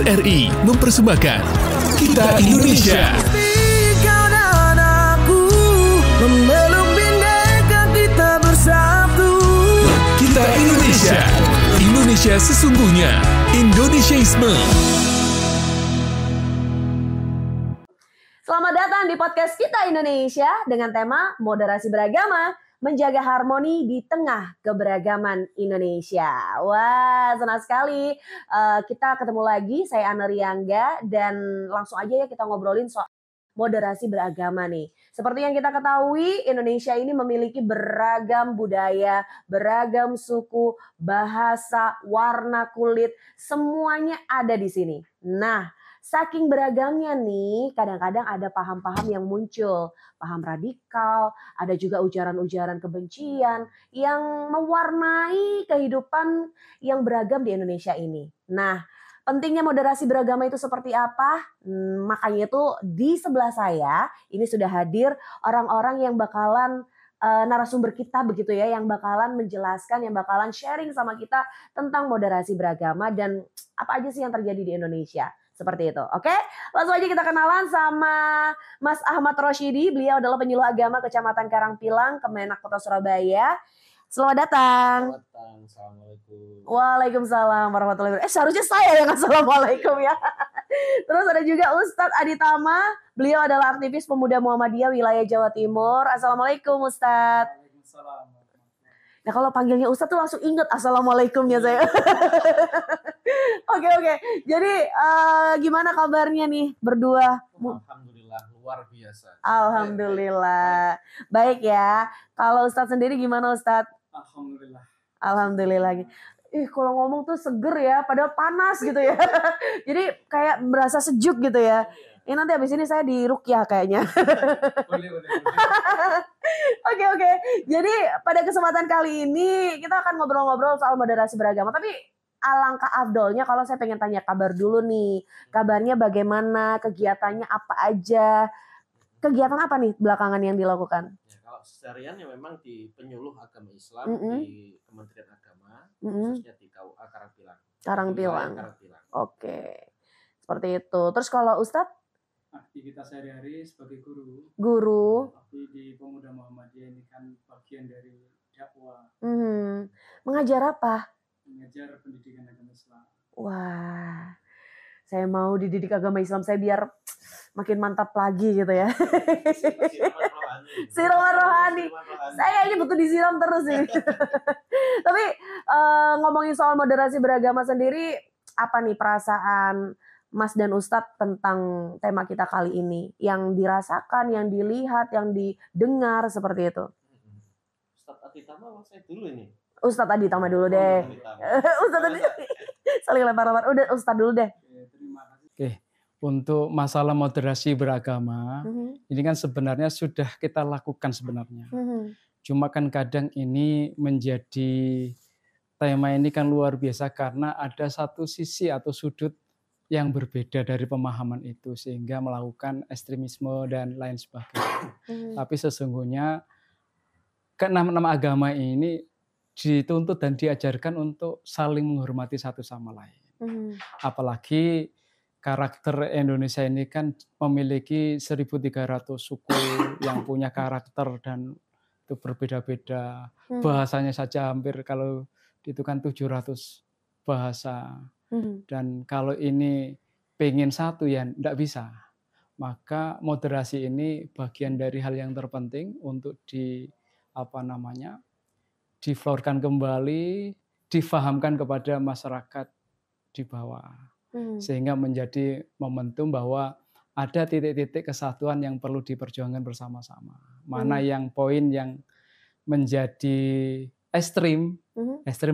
RRI mempersembahkan Kita Indonesia. Kau dan aku memeluk bineka kita bersatu. Kita Indonesia. Indonesia sesungguhnya. Indonesiaisme. Selamat datang di podcast Kita Indonesia dengan tema Moderasi Beragama, menjaga harmoni di tengah keberagaman Indonesia. Wah, senang sekali kita ketemu lagi. Saya Ana Riangga dan langsung aja ya kita ngobrolin soal moderasi beragama nih. Seperti yang kita ketahui, Indonesia ini memiliki beragam budaya, beragam suku, bahasa, warna kulit, semuanya ada di sini. Nah, saking beragamnya nih, kadang-kadang ada paham-paham yang muncul. Paham radikal, ada juga ujaran-ujaran kebencian yang mewarnai kehidupan yang beragam di Indonesia ini. Nah, pentingnya moderasi beragama itu seperti apa? Makanya itu di sebelah saya, ini sudah hadir orang-orang yang bakalan narasumber kita begitu ya, yang bakalan menjelaskan, yang bakalan sharing sama kita tentang moderasi beragama dan apa aja sih yang terjadi di Indonesia. Seperti itu, oke? Langsung aja kita kenalan sama Mas Ahmad Rosyidi. Beliau adalah penyuluh agama Kecamatan Karangpilang, Kemenak Kota Surabaya. Selamat datang. Selamat datang, Assalamualaikum. Waalaikumsalam warahmatullahi wabarakatuh. Seharusnya saya yang assalamualaikum ya. Terus ada juga Ustadz Adi Tama. Beliau adalah aktivis pemuda Muhammadiyah wilayah Jawa Timur. Assalamualaikum Ustadz. Waalaikumsalam. Nah kalau panggilnya Ustadz tuh langsung inget assalamualaikumnya saya. Oke. Jadi gimana kabarnya nih berdua? Alhamdulillah luar biasa. Alhamdulillah. Baik ya. Kalau Ustadz sendiri gimana Ustadz? Alhamdulillah. Kalau ngomong tuh seger ya, padahal panas gitu ya. Jadi kayak berasa sejuk gitu ya. Ini nanti habis ini saya diruqyah kayaknya. Boleh. Oke. Jadi pada kesempatan kali ini kita akan ngobrol-ngobrol soal moderasi beragama. Tapi alangkah afdolnya kalau saya pengen tanya kabar dulu nih. Kabarnya bagaimana? Kegiatannya apa aja? Kegiatan apa nih belakangan yang dilakukan? Ya, kalau seharian ya memang di penyuluh agama Islam di Kementerian Agama, khususnya di KUA Karangpilang. Karangpilang. Karangpilang. Oke. Seperti itu. Terus kalau Ustadz? Aktivitas sehari-hari sebagai guru. Guru. Tapi di Pemuda Muhammadiyah ini kan bagian dari dakwah. Mengajar apa? Mengajar pendidikan agama Islam. Wah, saya mau dididik agama Islam saya biar makin mantap lagi gitu ya. Siraman rohani. Saya ini butuh disiram terus ini. Tapi ngomongin soal moderasi beragama sendiri, apa nih perasaan Mas dan Ustadz tentang tema kita kali ini? Yang dirasakan, yang dilihat, yang didengar seperti itu. Ustadz Adi Tama saya dulu ini. Ustadz Adi Tama dulu deh. Ustadz Adi saling lempar-lempar. Udah Ustadz dulu deh. Terima kasih. Oke, untuk masalah moderasi beragama, ini kan sebenarnya sudah kita lakukan sebenarnya. Cuma kan kadang ini menjadi tema ini kan luar biasa karena ada satu sisi atau sudut yang berbeda dari pemahaman itu sehingga melakukan ekstremisme dan lain sebagainya. Tapi sesungguhnya keenam agama ini dituntut dan diajarkan untuk saling menghormati satu sama lain. Apalagi karakter Indonesia ini kan memiliki 1.300 suku yang punya karakter dan itu berbeda-beda. Bahasanya saja hampir kalau itu kan 700 bahasa. Dan kalau ini pengen satu ya enggak bisa. Maka moderasi ini bagian dari hal yang terpenting untuk diflorkan kembali, difahamkan kepada masyarakat di bawah. Sehingga menjadi momentum bahwa ada titik-titik kesatuan yang perlu diperjuangkan bersama-sama. Mana yang poin yang menjadi ekstrim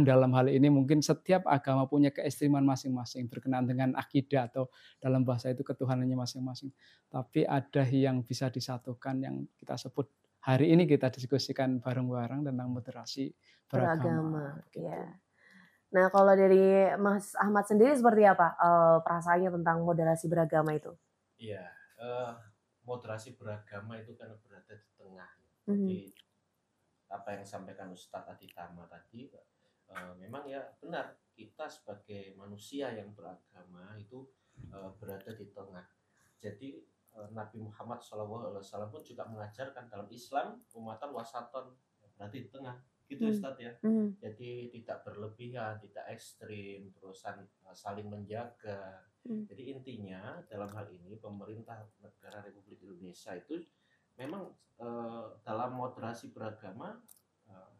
dalam hal ini mungkin setiap agama punya keekstriman masing-masing berkenaan dengan akidah atau dalam bahasa itu ketuhanannya masing-masing. Tapi ada yang bisa disatukan yang kita sebut hari ini kita diskusikan bareng-bareng tentang moderasi beragama. Gitu. Ya. Nah kalau dari Mas Ahmad sendiri seperti apa perasaannya tentang moderasi beragama itu? Iya, moderasi beragama itu kan berada di tengah. Jadi apa yang disampaikan Ustadz Adi Tama tadi, memang ya benar kita sebagai manusia yang beragama itu berada di tengah. Jadi Nabi Muhammad SAW pun juga mengajarkan dalam Islam umatan wasaton, berarti di tengah gitu Ustadz ya. Jadi tidak berlebihan, tidak ekstrim, terusan saling menjaga. Jadi intinya dalam hal ini pemerintah negara Republik Indonesia itu memang dalam moderasi beragama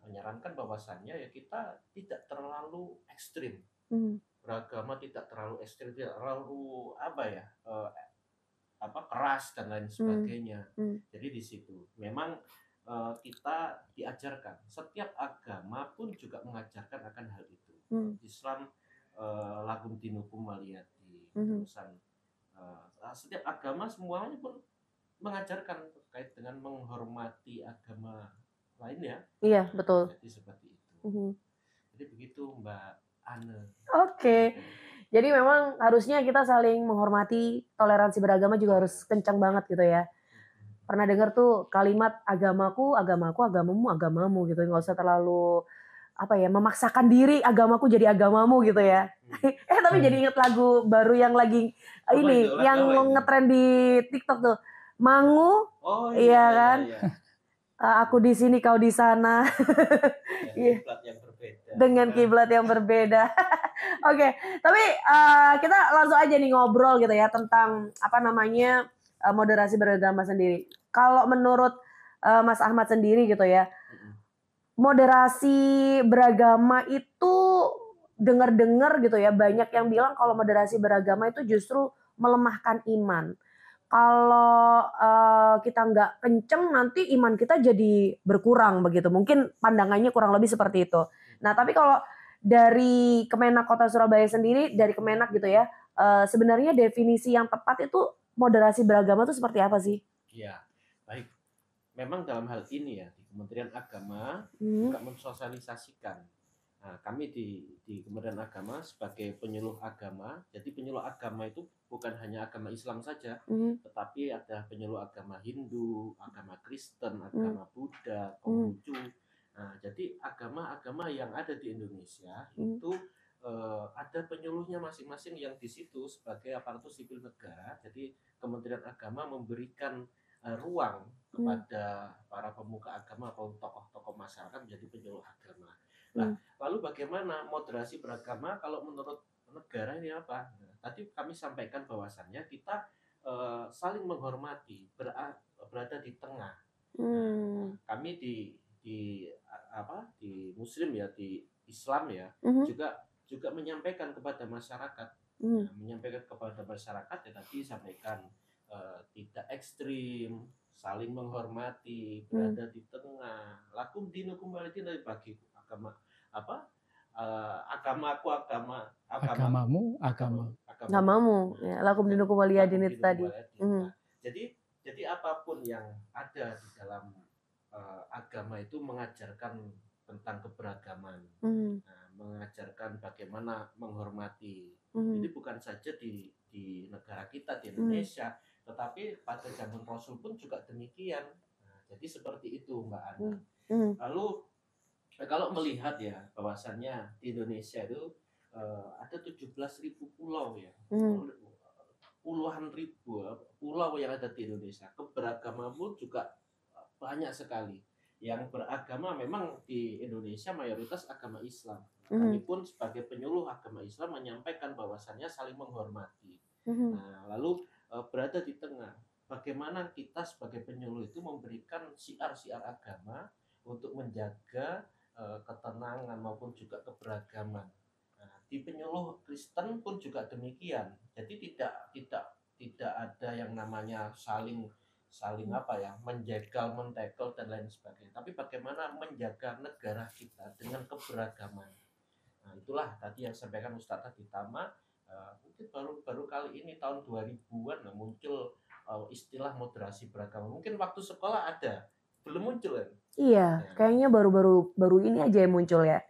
menyarankan bahwasannya ya kita tidak terlalu ekstrim. Beragama tidak terlalu ekstrim, tidak terlalu keras dan lain sebagainya. Jadi di situ memang kita diajarkan, setiap agama pun juga mengajarkan akan hal itu. Islam lakum dinukum waliyadin. Terusan setiap agama semuanya pun mengajarkan terkait dengan menghormati agama lainnya. Iya, betul. Jadi seperti itu. Jadi begitu Mbak Anne. Oke. Jadi memang harusnya kita saling menghormati, toleransi beragama juga harus kencang banget gitu ya. Pernah dengar tuh kalimat agamaku, agamaku, agamamu, agamamu gitu. Nggak usah terlalu memaksakan diri agamaku jadi agamamu gitu ya. Tapi jadi inget lagu baru yang lagi yang ngetrend di TikTok tuh. Mangu, iya kan? Iya. Aku di sini, kau di sana. Kiblat yang berbeda. Dengan kiblat yang berbeda. Oke, tapi kita langsung aja nih ngobrol gitu ya tentang moderasi beragama sendiri. Kalau menurut Mas Ahmad sendiri gitu ya, moderasi beragama itu dengar-dengar gitu ya, banyak yang bilang kalau moderasi beragama itu justru melemahkan iman. Kalau kita nggak kenceng nanti iman kita jadi berkurang begitu. Mungkin pandangannya kurang lebih seperti itu. Nah tapi kalau dari Kemenak Kota Surabaya sendiri, dari Kemenak gitu ya, sebenarnya definisi yang tepat itu moderasi beragama itu seperti apa sih? Iya, baik. Memang dalam hal ini ya di Kementerian Agama juga mensosialisasikan. Nah, kami di Kementerian Agama sebagai penyuluh agama, jadi penyuluh agama itu bukan hanya agama Islam saja, tetapi ada penyuluh agama Hindu, agama Kristen, agama Buddha, Konghucu. Nah, jadi agama-agama yang ada di Indonesia itu ada penyuluhnya masing-masing yang di situ sebagai aparatur sipil negara. Jadi Kementerian Agama memberikan ruang kepada para pemuka agama atau tokoh-tokoh masyarakat menjadi penyuluh agama. Nah, lalu bagaimana moderasi beragama kalau menurut negara ini apa? Nah, tadi kami sampaikan bahwasannya kita saling menghormati, berada di tengah. Kami di Muslim ya, di Islam ya, juga menyampaikan kepada masyarakat, menyampaikan kepada masyarakat ya tadi sampaikan tidak ekstrim, saling menghormati, berada di tengah. Lakum dinukum waliyadin, dari bagi agamaku agamamu agamamu ya, lakum dinukum waliyadin itu tadi. Jadi apapun yang ada di dalam agama itu mengajarkan tentang keberagaman, mengajarkan bagaimana menghormati. Jadi bukan saja di negara kita di Indonesia, tetapi pada zaman Rasul pun juga demikian. Nah, jadi seperti itu Mbak Ana. Lalu kalau melihat ya bahwasannya di Indonesia itu ada 17.000 pulau ya, puluhan ribu pulau yang ada di Indonesia. Keberagaman pun juga banyak sekali. Yang beragama memang di Indonesia mayoritas agama Islam. Kami pun sebagai penyuluh agama Islam menyampaikan bahwasannya saling menghormati. Nah, lalu berada di tengah. Bagaimana kita sebagai penyuluh itu memberikan siar-siar agama untuk menjaga ketenangan maupun juga keberagaman. Nah, di penyuluh Kristen pun juga demikian. Jadi tidak ada yang namanya saling menjegal, mentekel dan lain sebagainya. Tapi bagaimana menjaga negara kita dengan keberagaman. Nah, itulah tadi yang sampaikan Ustadz tadi Tama. Mungkin baru kali ini tahun 2000-an muncul istilah moderasi beragama. Mungkin waktu sekolah ada, belum muncul kan? Iya, kayaknya baru ini aja yang muncul ya.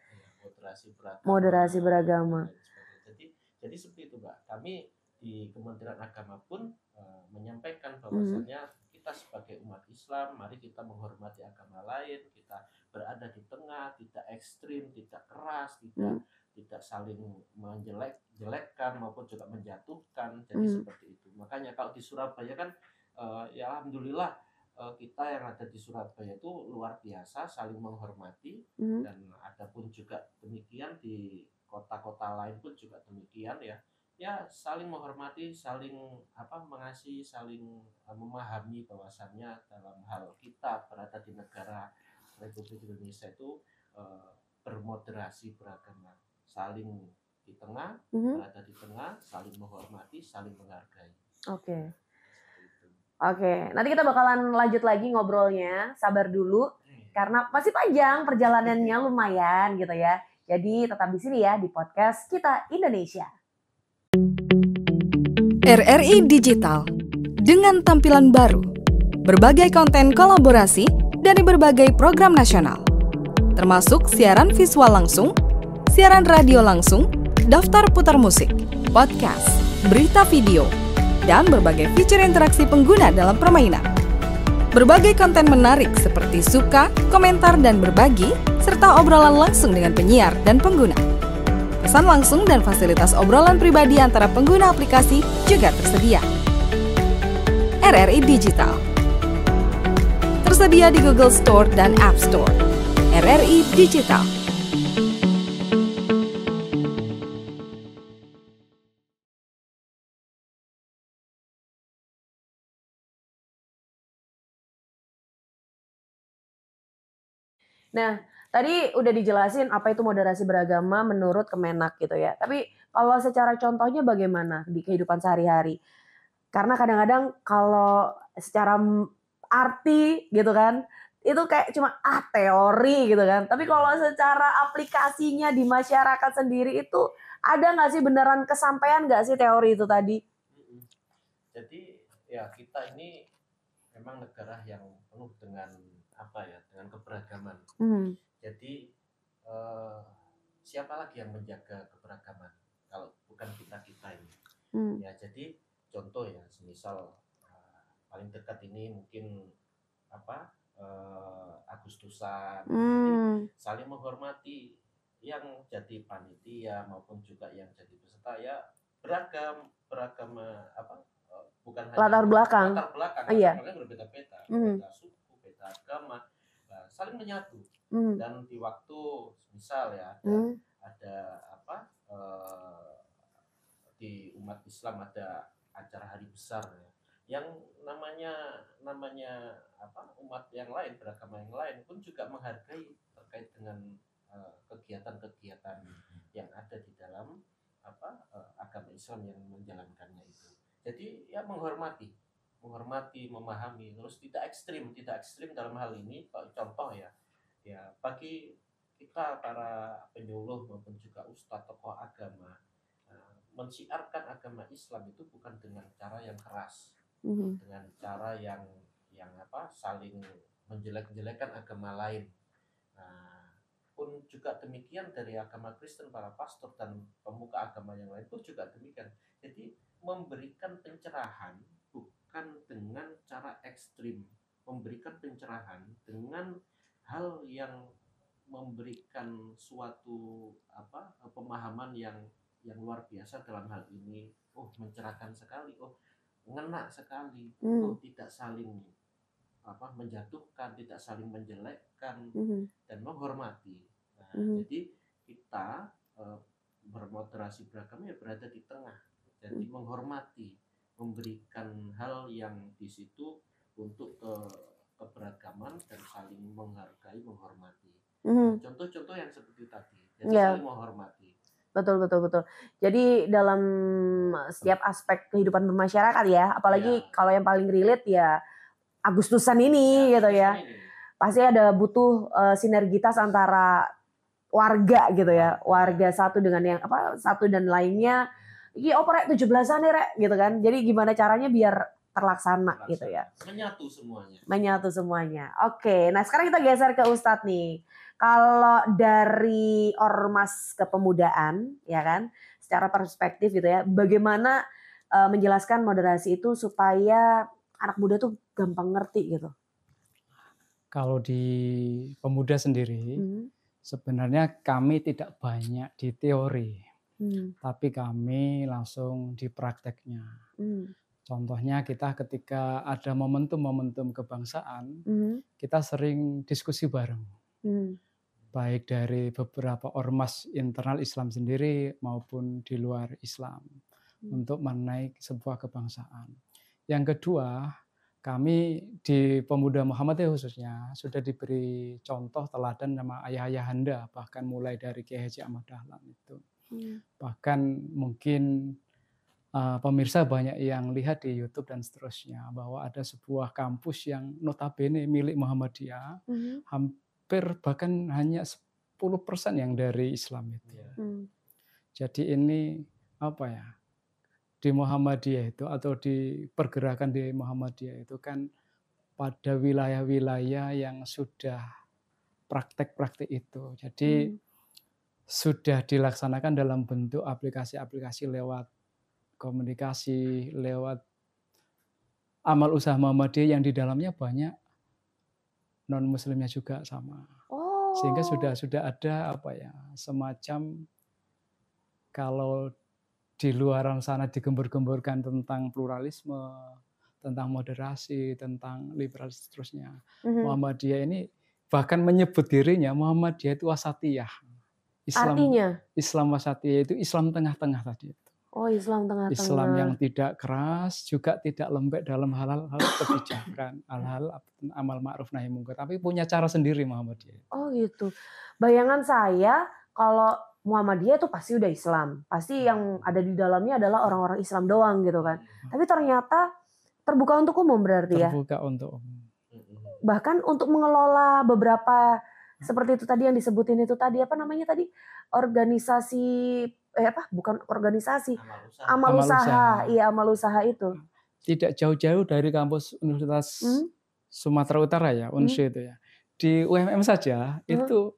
Moderasi beragama. Jadi seperti itu Mbak. Kami di Kementerian Agama pun menyampaikan bahwasannya kita sebagai umat Islam, mari kita menghormati agama lain, kita berada di tengah, tidak ekstrim, tidak keras, tidak saling menjelek menjelekkan maupun juga menjatuhkan. Jadi seperti itu. Makanya kalau di Surabaya kan ya alhamdulillah kita yang ada di Surabaya itu luar biasa saling menghormati, dan ada pun juga demikian di kota-kota lain pun juga demikian ya. Ya saling menghormati, saling mengasihi, saling memahami bahwasannya dalam hal kita berada di negara Republik Indonesia itu bermoderasi beragama, saling di tengah, berada di tengah, saling menghormati, saling menghargai. Oke, nanti kita bakalan lanjut lagi ngobrolnya, sabar dulu karena masih panjang perjalanannya lumayan gitu ya. Jadi tetap di sini ya di podcast Kita Indonesia. RRI Digital dengan tampilan baru, berbagai konten kolaborasi dari berbagai program nasional, termasuk siaran visual langsung, siaran radio langsung, daftar putar musik, podcast, berita video, dan berbagai fitur interaksi pengguna dalam permainan. Berbagai konten menarik seperti suka, komentar, dan berbagi, serta obrolan langsung dengan penyiar dan pengguna. Pesan langsung dan fasilitas obrolan pribadi antara pengguna aplikasi juga tersedia. RRI Digital tersedia di Google Store dan App Store. RRI Digital. Nah, tadi udah dijelasin apa itu moderasi beragama menurut Kemenak gitu ya. Tapi kalau secara contohnya bagaimana di kehidupan sehari-hari? Karena kadang-kadang kalau secara arti gitu kan, itu kayak cuma teori gitu kan. Tapi kalau secara aplikasinya di masyarakat sendiri itu ada nggak sih beneran kesampaian nggak sih teori itu tadi? Jadi ya kita ini memang negara yang penuh dengan dengan keberagaman. Jadi siapa lagi yang menjaga keberagaman kalau bukan kita ini? Ya jadi contoh ya, semisal paling dekat ini mungkin Agustusan, saling menghormati yang jadi panitia maupun juga yang jadi peserta ya beragam bukan latar belakang, iya, berbeda-beda, beda suku, beda agama, saling menyatu. Dan di waktu misal ya ada di umat Islam ada acara hari besar ya, yang namanya umat yang lain, beragama yang lain pun juga menghargai terkait dengan kegiatan-kegiatan yang ada di dalam agama Islam yang menjalankannya itu. Jadi ya menghormati, memahami, terus tidak ekstrim dalam hal ini. Contoh ya bagi kita para penyuluh maupun juga ustadz tokoh agama, mensiarkan agama Islam itu bukan dengan cara yang keras, dengan cara yang saling menjelek-jelekan agama lain. Pun juga demikian dari agama Kristen, para pastor dan pemuka agama yang lain pun juga demikian. Jadi memberikan pencerahan bukan dengan cara ekstrim, memberikan pencerahan dengan hal yang memberikan suatu pemahaman yang luar biasa dalam hal ini. Mencerahkan sekali, ngena sekali, tidak saling menjatuhkan, tidak saling menjelekkan, dan menghormati. Jadi kita bermoderasi beragama ya berada di tengah. Jadi menghormati, memberikan hal yang di situ untuk keberagaman dan saling menghargai, menghormati. Contoh-contoh yang seperti tadi, jadi saling menghormati. Betul. Jadi dalam setiap aspek kehidupan bermasyarakat ya, apalagi kalau yang paling relate ya Agustusan ini gitu ya. Pasti ada butuh sinergitas antara warga gitu ya, warga satu dengan yang satu dan lainnya. Iki oprek 17-an nih rek gitu kan. Jadi gimana caranya biar terlaksana gitu ya. Menyatu semuanya. Oke, nah sekarang kita geser ke Ustadz nih. Kalau dari ormas kepemudaan ya kan, secara perspektif gitu ya, bagaimana menjelaskan moderasi itu supaya anak muda tuh gampang ngerti gitu? Kalau di pemuda sendiri, sebenarnya kami tidak banyak di teori. tapi kami langsung di prakteknya. Contohnya kita ketika ada momentum-momentum kebangsaan, kita sering diskusi bareng. Baik dari beberapa ormas internal Islam sendiri maupun di luar Islam untuk menaik sebuah kebangsaan. Yang kedua, kami di Pemuda Muhammadiyah khususnya sudah diberi contoh teladan sama ayah-ayahanda, bahkan mulai dari Kiai Haji Ahmad Dahlan itu. Bahkan mungkin pemirsa banyak yang lihat di YouTube dan seterusnya bahwa ada sebuah kampus yang notabene milik Muhammadiyah, hampir bahkan hanya 10% yang dari Islam itu. Jadi ini apa ya, di Muhammadiyah itu atau di pergerakan di Muhammadiyah itu kan pada wilayah-wilayah yang sudah praktek-praktek itu. Jadi sudah dilaksanakan dalam bentuk aplikasi-aplikasi lewat komunikasi, lewat amal usaha Muhammadiyah yang di dalamnya banyak non-muslimnya juga sama. Sehingga sudah ada apa ya, semacam kalau di luar sana digembur-gemburkan tentang pluralisme, tentang moderasi, tentang liberalisme seterusnya. Muhammadiyah ini bahkan menyebut dirinya Muhammadiyah itu wasatiyah. Artinya? Islam wasatiyah itu Islam tengah-tengah tadi. Islam tengah-tengah. Islam yang tidak keras, juga tidak lembek dalam hal-hal kebijakan, hal-hal amal ma'ruf nahi munkar, tapi punya cara sendiri Muhammadiyah. Oh gitu. Bayangan saya kalau Muhammadiyah itu pasti udah Islam, pasti yang ada di dalamnya adalah orang-orang Islam doang gitu kan. Tapi ternyata terbuka untuk umum berarti ya? Terbuka untuk umum. Bahkan untuk mengelola beberapa seperti itu tadi yang disebutin itu tadi, apa namanya tadi? Organisasi bukan organisasi, amal usaha. Iya, amal usaha itu. Tidak jauh-jauh dari kampus Universitas Sumatera Utara ya, UNSY itu ya. Di UMM saja itu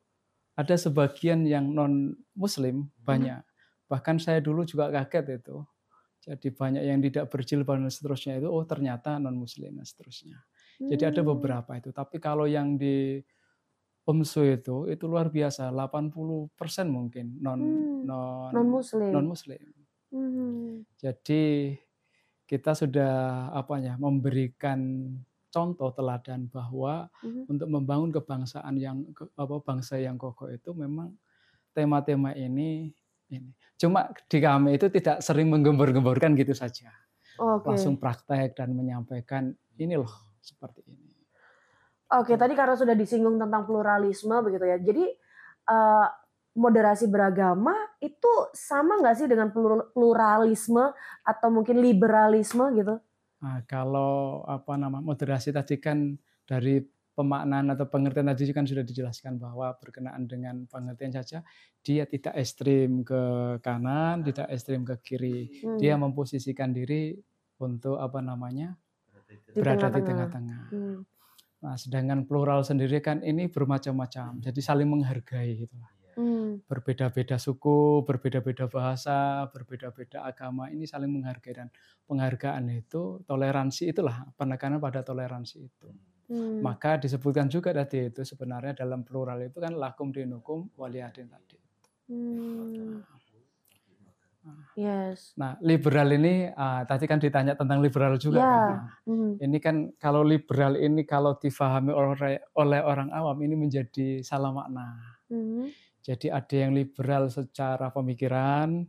ada sebagian yang non muslim banyak. Bahkan saya dulu juga kaget itu. Jadi banyak yang tidak berjilbab dan seterusnya itu, ternyata non muslim dan seterusnya. Jadi ada beberapa itu. Tapi kalau yang di UMSU itu luar biasa, 80% mungkin non muslim. Jadi kita sudah memberikan contoh teladan bahwa untuk membangun kebangsaan bangsa yang kokoh itu memang tema-tema ini. Cuma di kami itu tidak sering menggembur-gemburkan gitu saja. Langsung praktek dan menyampaikan ini loh seperti ini. Tadi karena sudah disinggung tentang pluralisme begitu ya. Jadi moderasi beragama itu sama nggak sih dengan pluralisme atau mungkin liberalisme gitu? Nah, kalau moderasi tadi kan dari pemaknaan atau pengertian tadi kan sudah dijelaskan bahwa berkenaan dengan pengertian saja, dia tidak ekstrim ke kanan, tidak ekstrim ke kiri. Dia memposisikan diri untuk berada di tengah-tengah. Nah, sedangkan plural sendiri kan ini bermacam-macam, jadi saling menghargai gitu. Berbeda-beda suku, berbeda-beda bahasa, berbeda-beda agama, ini saling menghargai, dan penghargaan itu, toleransi itulah, penekanan pada toleransi itu. Maka disebutkan juga tadi itu sebenarnya dalam plural itu kan lakum dinukum waliyadin tadi. Yes. Nah, liberal ini tadi kan ditanya tentang liberal juga kan. Ini kan kalau liberal ini kalau difahami oleh orang awam ini menjadi salah makna. Jadi ada yang liberal secara pemikiran,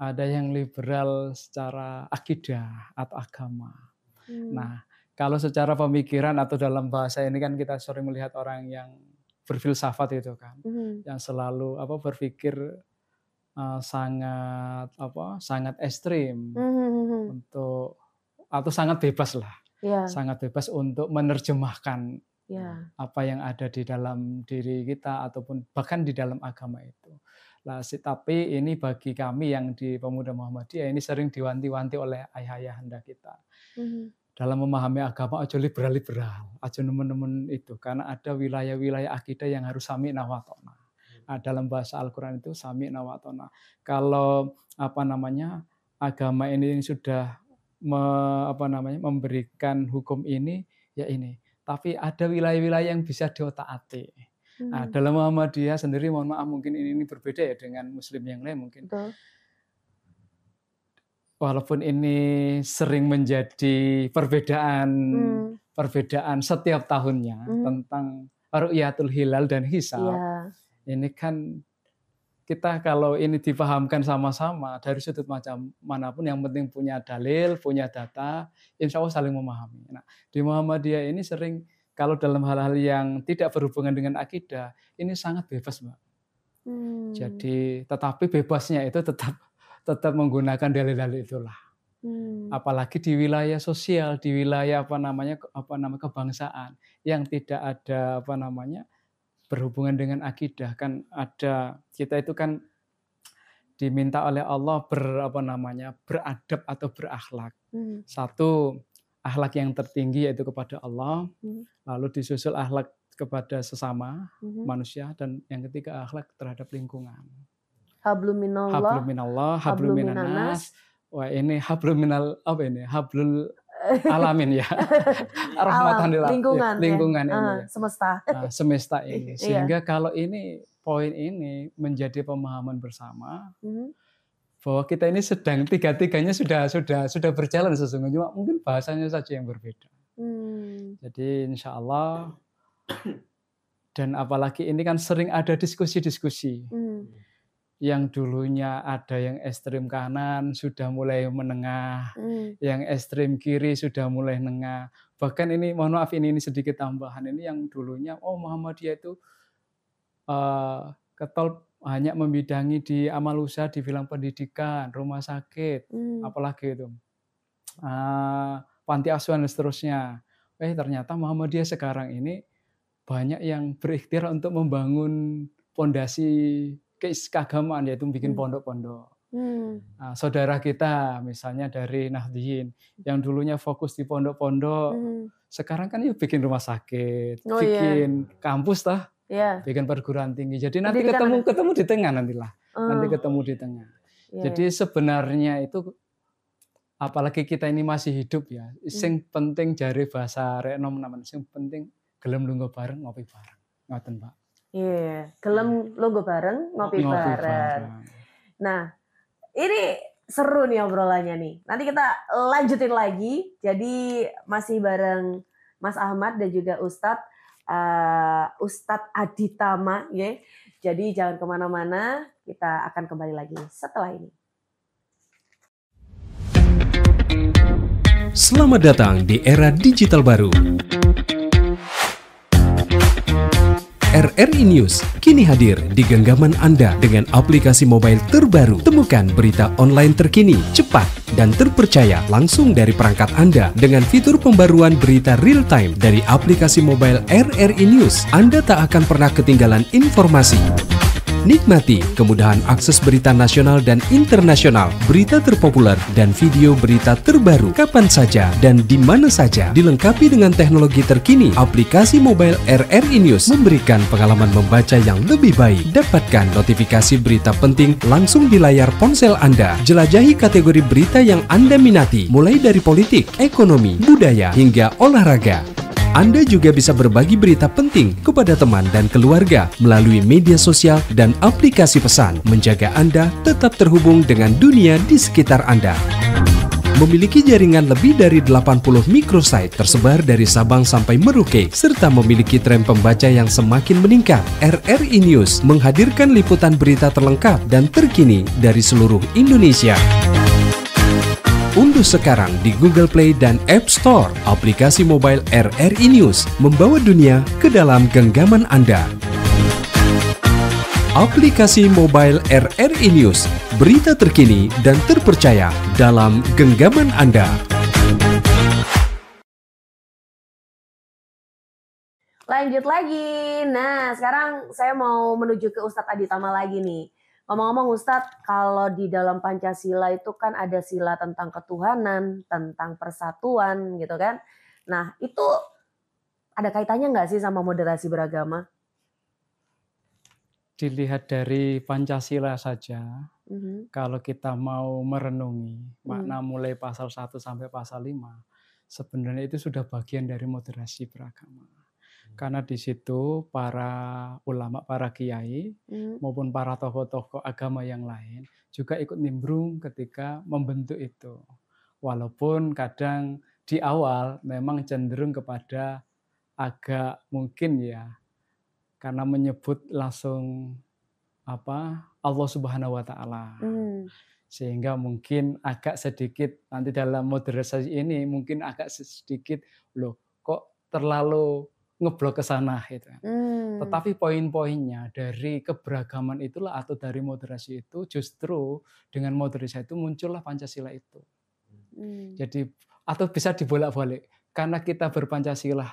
ada yang liberal secara akidah atau agama. Nah, kalau secara pemikiran atau dalam bahasa ini kan kita sering melihat orang yang berfilsafat itu kan, yang selalu berpikir sangat ekstrim untuk atau sangat bebas lah, sangat bebas untuk menerjemahkan apa yang ada di dalam diri kita ataupun bahkan di dalam agama itu. Tapi ini bagi kami yang di Pemuda Muhammadiyah ini sering diwanti-wanti oleh ayah-ayahanda kita. Dalam memahami agama aja liberal-liberal, aja nemen-nemen itu, karena ada wilayah-wilayah akidah yang harus sami'na wa ta'na. Dalam bahasa Al-Quran itu sami'na wa ta'na. Kalau agama ini sudah memberikan hukum ini, ya ini. Tapi ada wilayah-wilayah yang bisa diotak-atik. Dalam Muhammadiyah sendiri, mohon maaf mungkin ini berbeda ya dengan Muslim yang lain mungkin. walaupun ini sering menjadi perbedaan setiap tahunnya tentang ru'yatul hilal dan hisab. Ini kan kita kalau ini dipahamkan sama-sama dari sudut macam manapun, yang penting punya dalil, punya data, insya Allah saling memahami. Nah, di Muhammadiyah ini sering kalau dalam hal-hal yang tidak berhubungan dengan akidah, ini sangat bebas, Mbak. Jadi, tetapi bebasnya itu tetap menggunakan dalil-dalil itulah. Apalagi di wilayah sosial, di wilayah kebangsaan yang tidak ada berhubungan dengan akidah. Kan ada, kita itu kan diminta oleh Allah beradab atau berakhlak. Satu, akhlak yang tertinggi yaitu kepada Allah, lalu disusul akhlak kepada sesama manusia, dan yang ketiga akhlak terhadap lingkungan. Hablum minallah, hablum minannas. Wah, ini hablum minal hablul alamin ya. Rahmatan lil lingkungan ini. Semesta ini. Sehingga kalau ini poin ini menjadi pemahaman bersama bahwa kita ini sedang tiga-tiganya sudah berjalan sesungguhnya, cuma mungkin bahasanya saja yang berbeda. Jadi insya Allah, dan apalagi ini kan sering ada diskusi-diskusi. Yang dulunya ada yang ekstrem kanan sudah mulai menengah, yang ekstrem kiri sudah mulai nengah. Bahkan ini, mohon maaf ini sedikit tambahan, ini yang dulunya Muhammadiyah itu ketol hanya membidangi di amal usaha di bidang pendidikan, rumah sakit, apalagi itu panti asuhan dan seterusnya. Ternyata Muhammadiyah sekarang ini banyak yang berikhtiar untuk membangun fondasi keagamaan, yaitu bikin pondok-pondok. Saudara kita misalnya dari Nahdliyin yang dulunya fokus di pondok-pondok, sekarang kan yuk bikin rumah sakit, bikin kampus bikin perguruan tinggi. Jadi nanti ketemu di tengah nantilah. Nanti ketemu di tengah. Jadi sebenarnya itu, apalagi kita ini masih hidup ya, sing penting jari bahasa renom namanya, sing penting gelem lungguh bareng, ngopi bareng. Ngoten, Pak. Gelem lungguh bareng, ngopi bareng. Nah, ini seru nih obrolannya nih. Nanti kita lanjutin lagi. Jadi masih bareng Mas Ahmad dan juga Ustadz Aditama, ya. Jadi jangan kemana-mana. Kita akan kembali lagi setelah ini. Selamat datang di era digital baru. RRI News kini hadir di genggaman Anda dengan aplikasi mobile terbaru. Temukan berita online terkini, cepat, dan terpercaya langsung dari perangkat Anda dengan fitur pembaruan berita real time dari aplikasi mobile RRI News. Anda tak akan pernah ketinggalan informasi. Nikmati kemudahan akses berita nasional dan internasional, berita terpopuler, dan video berita terbaru kapan saja dan di mana saja. Dilengkapi dengan teknologi terkini, aplikasi mobile RRI News memberikan pengalaman membaca yang lebih baik. Dapatkan notifikasi berita penting langsung di layar ponsel Anda. Jelajahi kategori berita yang Anda minati, mulai dari politik, ekonomi, budaya, hingga olahraga. Anda juga bisa berbagi berita penting kepada teman dan keluarga melalui media sosial dan aplikasi pesan, menjaga Anda tetap terhubung dengan dunia di sekitar Anda. Memiliki jaringan lebih dari 80 microsite tersebar dari Sabang sampai Merauke, serta memiliki tren pembaca yang semakin meningkat. RRI News menghadirkan liputan berita terlengkap dan terkini dari seluruh Indonesia. Unduh sekarang di Google Play dan App Store aplikasi mobile RRI News, membawa dunia ke dalam genggaman Anda. Aplikasi mobile RRI News, berita terkini dan terpercaya dalam genggaman Anda. Lanjut lagi. Nah, sekarang saya mau menuju ke Ustadz Aditama lagi nih. Ngomong-ngomong Ustadz, kalau di dalam Pancasila itu kan ada sila tentang ketuhanan, tentang persatuan gitu kan. Nah, itu ada kaitannya nggak sih sama moderasi beragama? Dilihat dari Pancasila saja, kalau kita mau merenungi makna mulai pasal 1 sampai pasal 5, sebenarnya itu sudah bagian dari moderasi beragama. Karena di situ para ulama, para kiai maupun para tokoh-tokoh agama yang lain juga ikut nimbrung ketika membentuk itu. Walaupun kadang di awal memang cenderung kepada agak mungkin ya, karena menyebut langsung Allah Subhanahu wa Ta'ala. Sehingga mungkin agak sedikit nanti dalam moderasi ini mungkin agak sedikit loh kok terlalu ngeblok ke sana gitu. Tetapi poin-poinnya dari keberagaman itulah atau dari moderasi itu justru dengan moderasi itu muncullah Pancasila itu. Jadi atau bisa dibolak-balik karena kita berpancasila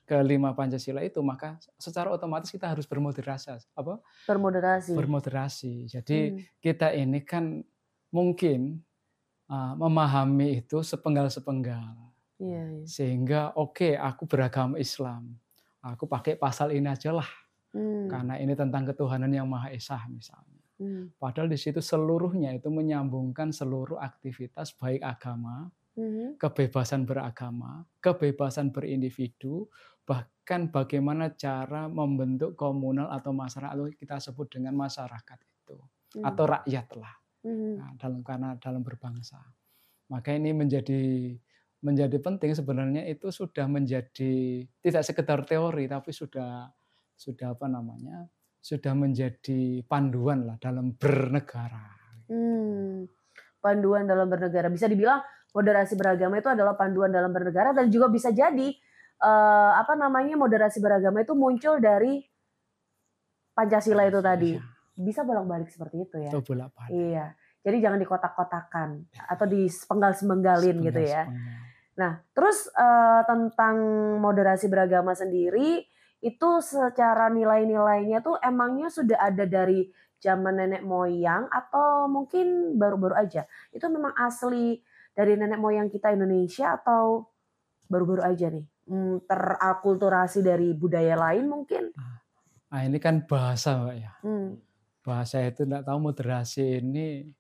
kelima Pancasila itu maka secara otomatis kita harus bermoderasi. Jadi kita ini kan mungkin memahami itu sepenggal-sepenggal. Sehingga aku beragama Islam. Aku pakai pasal ini aja lah. Karena ini tentang ketuhanan yang Maha Esa misalnya. Padahal di situ seluruhnya itu menyambungkan seluruh aktivitas baik agama, kebebasan beragama, kebebasan berindividu, bahkan bagaimana cara membentuk komunal atau masyarakat atau kita sebut dengan masyarakat itu atau rakyat lah. Nah, dalam berbangsa. Maka ini menjadi penting sebenarnya itu sudah menjadi tidak sekedar teori tapi sudah sudah menjadi panduan lah dalam bernegara. Panduan dalam bernegara. Bisa dibilang moderasi beragama itu adalah panduan dalam bernegara dan juga bisa jadi moderasi beragama itu muncul dari Pancasila itu tadi. Bisa bolak-balik seperti itu ya. Bolak-balik. Iya. Jadi jangan dikotak-kotakan atau disepenggal-semenggalin gitu ya. Nah, terus tentang moderasi beragama sendiri itu secara nilai-nilainya tuh emangnya sudah ada dari zaman nenek moyang atau mungkin baru-baru aja? Itu memang asli dari nenek moyang kita Indonesia atau baru-baru aja nih? Terakulturasi dari budaya lain mungkin? Nah, ini kan bahasa, Mbak ya. Bahasa itu enggak tahu moderasi ini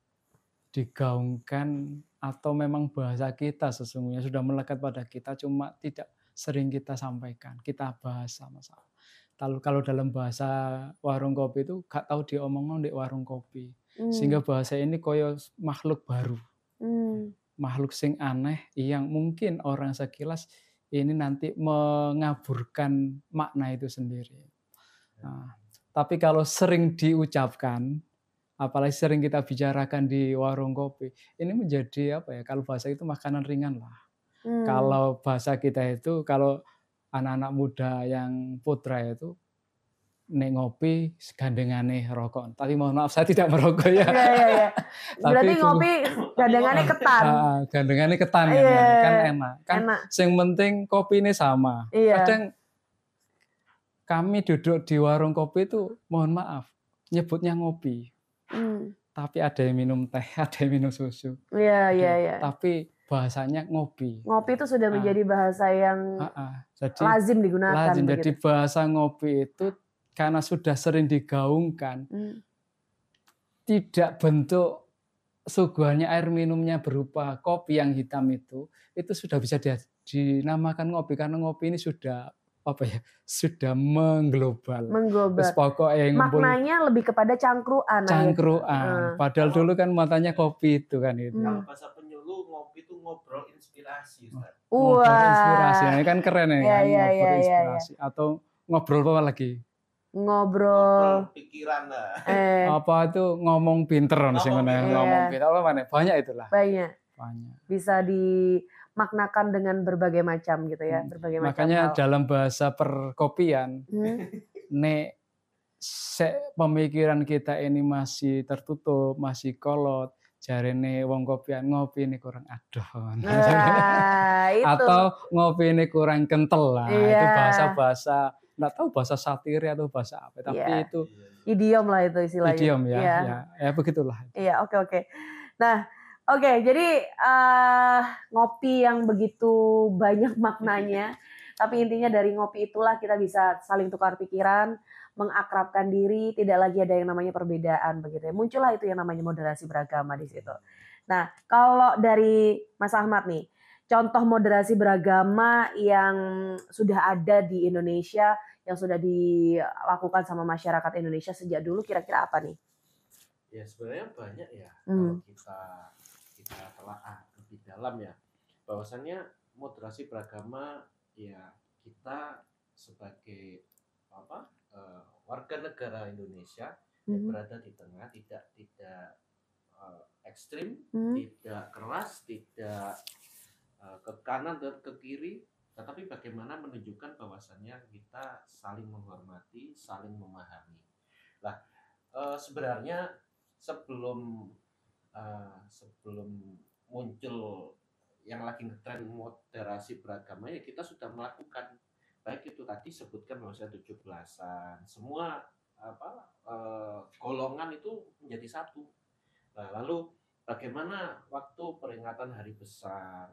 digaungkan atau memang bahasa kita sesungguhnya sudah melekat pada kita cuma tidak sering kita sampaikan, kita bahas sama-sama. Kalau dalam bahasa warung kopi itu gak tahu diomong di warung kopi. Sehingga bahasa ini koyo makhluk baru. Makhluk sing aneh yang mungkin orang sekilas ini nanti mengaburkan makna itu sendiri. Nah, tapi kalau sering diucapkan, apalagi sering kita bicarakan di warung kopi, ini menjadi kalau bahasa itu makanan ringan lah. Kalau bahasa kita itu, kalau anak-anak muda yang putra itu, nek ngopi gandengane rokok. Tapi mohon maaf saya tidak merokok ya. Iya. Berarti ngopi gandengane ketan. Gandengane ketan kan enak. Kan yang penting kopi ini sama. Kadang kami duduk di warung kopi itu, mohon maaf, nyebutnya ngopi. Tapi ada yang minum teh, ada yang minum susu. Iya. Tapi bahasanya ngopi. Ngopi itu sudah menjadi bahasa yang lazim digunakan. Jadi bahasa ngopi itu karena sudah sering digaungkan, tidak bentuk suguhannya air minumnya berupa kopi yang hitam itu sudah bisa dinamakan ngopi karena ngopi ini sudah sudah mengglobal. Terus pokoknya maknanya lebih kepada cangkruan. Padahal dulu kan matanya kopi itu kan itu. Kalau bahasa penyuluh ngopi itu ngobrol inspirasi. Ngobrol inspirasi, ini kan keren ya. Ngobrol inspirasi atau ngobrol apa lagi? Ngobrol pikiran lah. Apa itu ngomong pinter ngomong pinter apa mana? Banyak itulah. Banyak. Bisa dimaknakan dengan berbagai macam gitu ya, berbagai makanya macam hal. Dalam bahasa perkopian, nek pemikiran kita ini masih tertutup, masih kolot, jarene wong kopian ngopi ini kurang adon. Atau ngopi ini kurang kental lah. Itu bahasa-bahasa nggak tahu bahasa satiri atau bahasa apa, tapi itu idiom lah itu istilahnya. Idiom ya begitulah. Iya, oke. Nah, jadi ngopi yang begitu banyak maknanya, tapi intinya dari ngopi itulah kita bisa saling tukar pikiran, mengakrabkan diri, tidak lagi ada yang namanya perbedaan begitu ya. Muncullah itu yang namanya moderasi beragama di situ. Nah, kalau dari Mas Ahmad nih, contoh moderasi beragama yang sudah ada di Indonesia, yang sudah dilakukan sama masyarakat Indonesia sejak dulu kira-kira apa nih? Ya sebenarnya banyak ya kalau kita telah lebih dalam ya, bahwasannya moderasi beragama ya kita sebagai warga negara Indonesia yang berada di tengah, tidak ekstrim, tidak keras, tidak ke kanan dan ke kiri, tetapi bagaimana menunjukkan bahwasannya kita saling menghormati, saling memahami. Nah, sebenarnya sebelum muncul yang lagi ngetren moderasi beragama ya kita sudah melakukan, baik itu tadi sebutkan bahwasanya 17-an, semua golongan itu menjadi satu. Nah, lalu bagaimana waktu peringatan hari besar,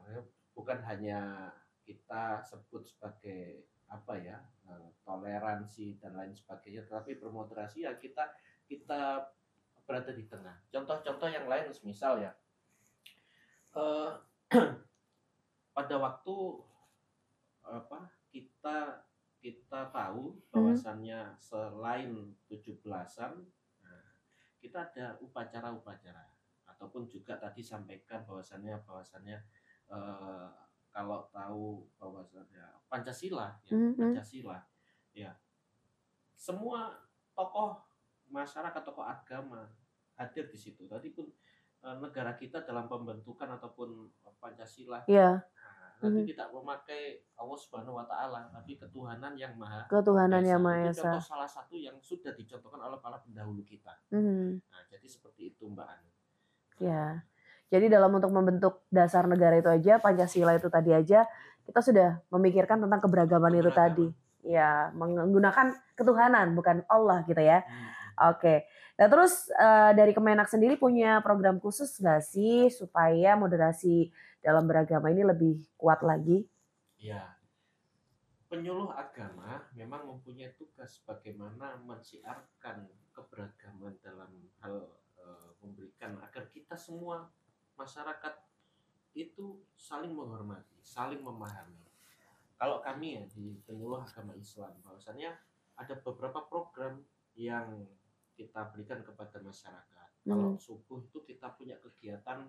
bukan hanya kita sebut sebagai toleransi dan lain sebagainya, tetapi bermoderasi ya kita berada di tengah. Contoh-contoh yang lain misal ya, pada waktu kita tahu bahwasannya selain 17-an kita ada upacara-upacara, ataupun juga tadi sampaikan bahwasannya kalau tahu bahwasannya Pancasila ya semua tokoh masyarakat, tokoh agama hadir di situ. Tadi pun negara kita dalam pembentukan ataupun Pancasila nanti tidak memakai Allah Subhanahu wa Ta'ala, tapi ketuhanan yang Maha Esa. Itu contoh salah satu yang sudah dicontohkan oleh para pendahulu kita. Nah, jadi seperti itu Mbak Anu. Ya. Jadi dalam untuk membentuk dasar negara itu aja, Pancasila itu tadi aja, kita sudah memikirkan tentang keberagaman itu tadi. Ya, menggunakan ketuhanan bukan Allah gitu ya. Oke. Nah terus dari Kemenak sendiri punya program khusus nggak sih supaya moderasi dalam beragama ini lebih kuat lagi? Ya, penyuluh agama memang mempunyai tugas bagaimana mensiarkan keberagaman dalam hal memberikan agar kita semua masyarakat itu saling menghormati, saling memahami. Kalau kami ya di penyuluh agama Islam, bahwasannya ada beberapa program yang kita berikan kepada masyarakat. Kalau subuh itu kita punya kegiatan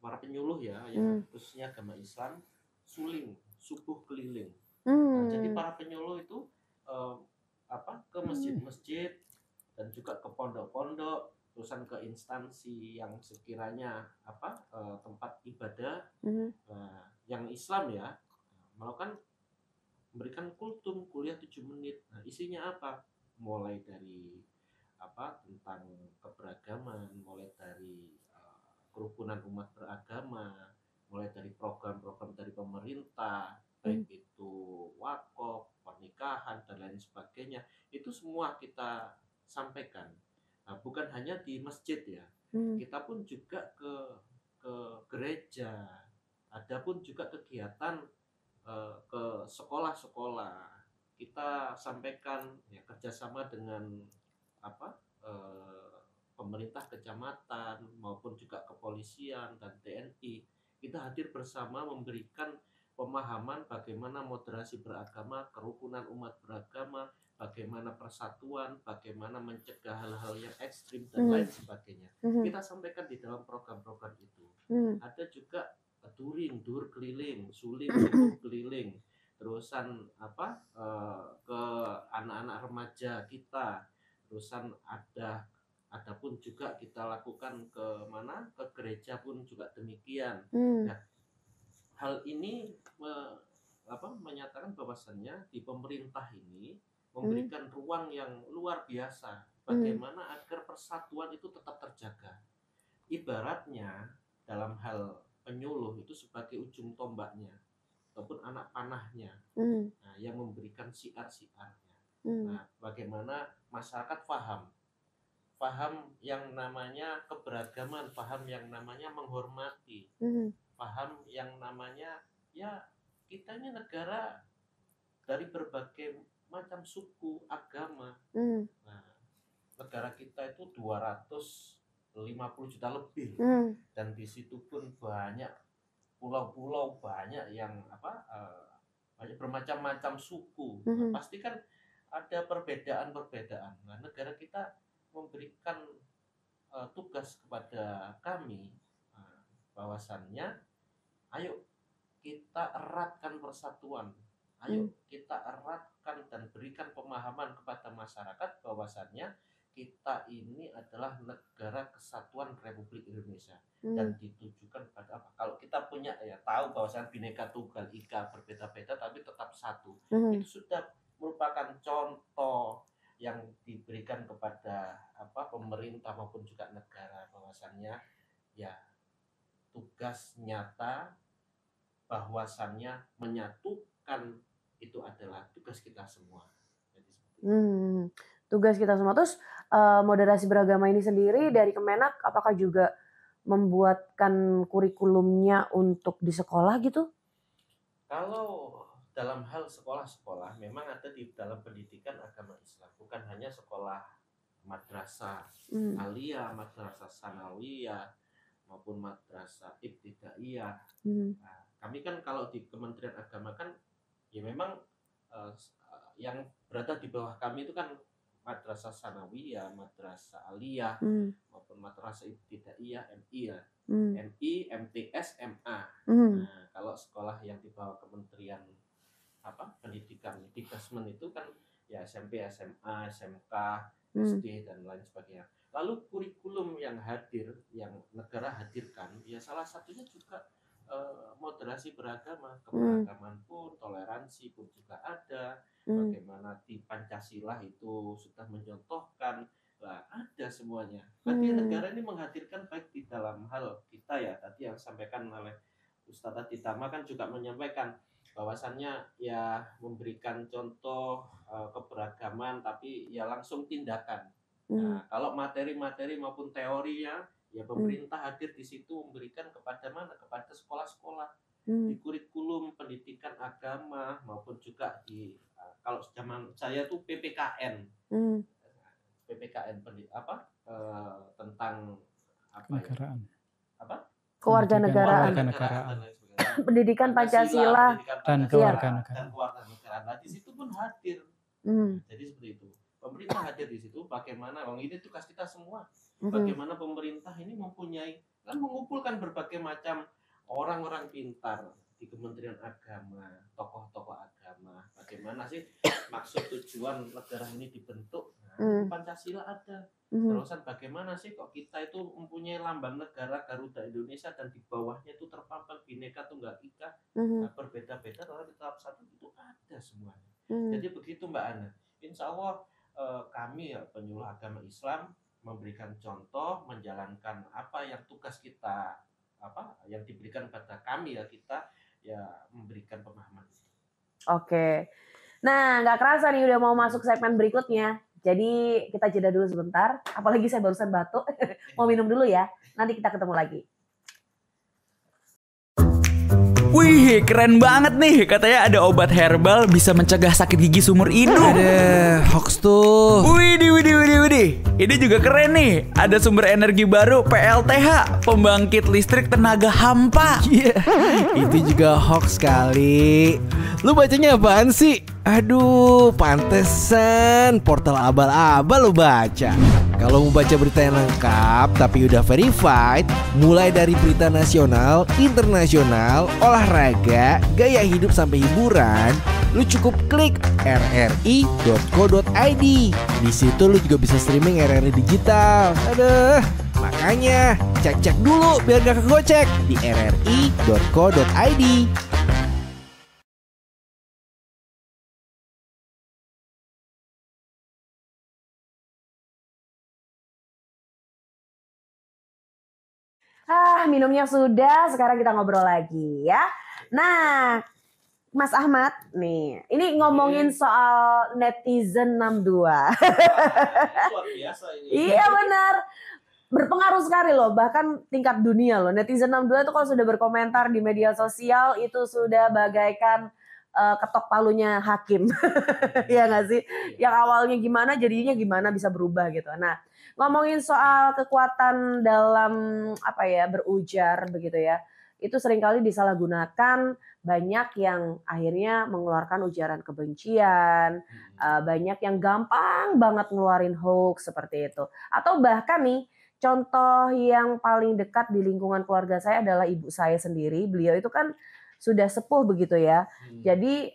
para penyuluh ya, yang khususnya agama Islam, suling, subuh keliling. Nah, jadi para penyuluh itu ke masjid-masjid dan juga ke pondok-pondok, terusan ke instansi yang sekiranya tempat ibadah yang Islam ya, melakukan memberikan kultum, kuliah 7 menit. Nah, isinya apa? Mulai dari tentang keberagaman, mulai dari kerukunan umat beragama, mulai dari program-program dari pemerintah, baik itu wakaf, pernikahan dan lain sebagainya, itu semua kita sampaikan. Nah, bukan hanya di masjid ya, kita pun juga ke gereja, ada pun juga kegiatan ke sekolah-sekolah, kita sampaikan ya kerjasama dengan pemerintah kecamatan maupun juga kepolisian dan TNI. Kita hadir bersama memberikan pemahaman bagaimana moderasi beragama, kerukunan umat beragama, bagaimana persatuan, bagaimana mencegah hal-hal yang ekstrim dan lain sebagainya. Kita sampaikan di dalam program-program itu. Ada juga dur keliling, suling keliling, terusan ke anak-anak remaja kita, terusan ada pun juga kita lakukan ke gereja pun juga demikian. Nah, hal ini menyatakan bahwasannya di pemerintah ini memberikan ruang yang luar biasa bagaimana agar persatuan itu tetap terjaga. Ibaratnya dalam hal penyuluh itu sebagai ujung tombaknya ataupun anak panahnya, nah, yang memberikan siar-siarnya. Nah, bagaimana masyarakat paham yang namanya keberagaman, paham yang namanya menghormati, paham yang namanya ya kita ini negara dari berbagai macam suku, agama. Nah, negara kita itu 250 juta lebih, dan di situ pun banyak pulau-pulau, banyak yang banyak bermacam-macam suku. Nah, pasti kan ada perbedaan-perbedaan. Nah, negara kita memberikan tugas kepada kami bahwasannya ayo kita eratkan persatuan, ayo kita eratkan dan berikan pemahaman kepada masyarakat bahwasannya kita ini adalah negara kesatuan Republik Indonesia dan ditujukan pada apa? Kalau kita punya ya tahu bahwasannya Bhinneka Tunggal Ika, berbeda-beda tapi tetap satu, itu sudah merupakan contoh yang diberikan kepada pemerintah maupun juga negara bahwasannya ya tugas nyata bahwasannya menyatukan itu adalah tugas kita semua. Jadi, tugas kita semua. Terus moderasi beragama ini sendiri dari Kemenak apakah juga membuatkan kurikulumnya untuk di sekolah gitu? Kalau dalam hal sekolah-sekolah memang ada di dalam pendidikan agama Islam, bukan hanya sekolah madrasah aliyah, madrasah sanawiyah maupun madrasah ibtidaiyah. Nah, kami kan kalau di Kementerian Agama kan ya memang yang berada di bawah kami itu kan madrasah sanawiyah, madrasah aliyah maupun madrasah ibtidaiyah, MI ya. MI, MTS, MA. Nah, kalau sekolah yang di bawah Kementerian Pendidikan Dikasmen itu kan ya SMP, SMA, SMK, SD dan lain sebagainya. Lalu kurikulum yang hadir, yang negara hadirkan, ya salah satunya juga moderasi beragama, keberagaman pun, toleransi pun juga ada. Bagaimana di Pancasila itu sudah mencontohkan, lah ada semuanya. Berarti negara ini menghadirkan baik di dalam hal kita ya, tadi yang disampaikan oleh Ustadz Aditama kan juga menyampaikan bahwasannya ya memberikan contoh keberagaman tapi ya langsung tindakan. Nah, kalau materi-materi maupun teorinya ya pemerintah hadir di situ memberikan kepada mana? Kepada sekolah-sekolah di kurikulum pendidikan agama maupun juga di kalau zaman saya tuh PPKN. PPKN tentang kenegaraan. Kewarganegaraan. Pendidikan Pancasila dan kewarganegaraan. Nah, di situ pun hadir. Jadi seperti itu. Pemerintah hadir di situ. Bagaimana? Ini tugas kita semua. Bagaimana pemerintah ini mempunyai kan mengumpulkan berbagai macam orang-orang pintar di Kementerian Agama, tokoh-tokoh agama. Bagaimana sih maksud tujuan negara ini dibentuk? Nah, Pancasila ada. Terusan bagaimana sih kok kita itu mempunyai lambang negara Garuda Indonesia dan di bawahnya itu terpampang Bhinneka Tunggal Ika, berbeda-beda tapi tetap satu, itu ada semuanya. Jadi begitu Mbak Ana. Insya Allah kami penyuluh agama Islam memberikan contoh, menjalankan apa yang tugas kita, yang diberikan pada kami ya, kita ya memberikan pemahaman itu. Oke. Nah, nggak kerasa nih udah mau masuk segmen berikutnya. Jadi kita jeda dulu sebentar. Apalagi saya barusan batuk. Mau minum dulu ya. Nanti kita ketemu lagi. Wih, keren banget nih. Katanya ada obat herbal bisa mencegah sakit gigi seumur hidup. Ada hoax tuh. Widih. Ini juga keren nih. Ada sumber energi baru PLTH, pembangkit listrik tenaga hampa. Itu juga hoax kali. Lu bacanya apaan sih? Aduh, pantesan portal abal-abal lu baca. Kalau mau baca berita yang lengkap tapi udah verified, mulai dari berita nasional, internasional, olahraga, gaya hidup sampai hiburan, lu cukup klik rri.co.id. Di situ lu juga bisa streaming RRI digital. Aduh, makanya cek-cek dulu biar gak kegocek di rri.co.id. Minumnya sudah, sekarang kita ngobrol lagi ya. Nah, Mas Ahmad nih, ini ngomongin soal netizen 62. Luar biasa ini. Iya benar. Berpengaruh sekali loh, bahkan tingkat dunia loh. Netizen 62 itu kalau sudah berkomentar di media sosial itu sudah bagaikan ketok palunya hakim. Iya nggak sih? Yang awalnya gimana jadinya gimana bisa berubah gitu. Nah, ngomongin soal kekuatan dalam berujar begitu ya. Itu seringkali disalahgunakan, banyak yang akhirnya mengeluarkan ujaran kebencian, banyak yang gampang banget ngeluarin hoax seperti itu. Atau bahkan nih contoh yang paling dekat di lingkungan keluarga saya adalah ibu saya sendiri. Beliau itu kan sudah sepuh begitu ya. Jadi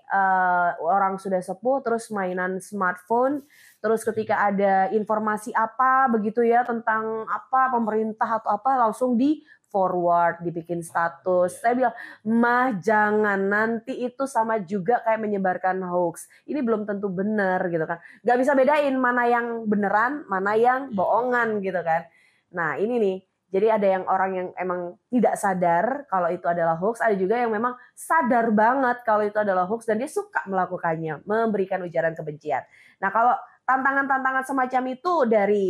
orang sudah sepuh terus mainan smartphone, terus ketika ada informasi apa begitu ya tentang apa pemerintah atau apa langsung di forward, dibikin status. Saya bilang, "Mah jangan, nanti itu sama juga kayak menyebarkan hoax. Ini belum tentu benar gitu kan. Gak bisa bedain mana yang beneran, mana yang bohongan gitu kan." Nah ini nih, jadi ada yang orang yang emang tidak sadar kalau itu adalah hoax, ada juga yang memang sadar banget kalau itu adalah hoax dan dia suka melakukannya, memberikan ujaran kebencian. Nah kalau tantangan-tantangan semacam itu dari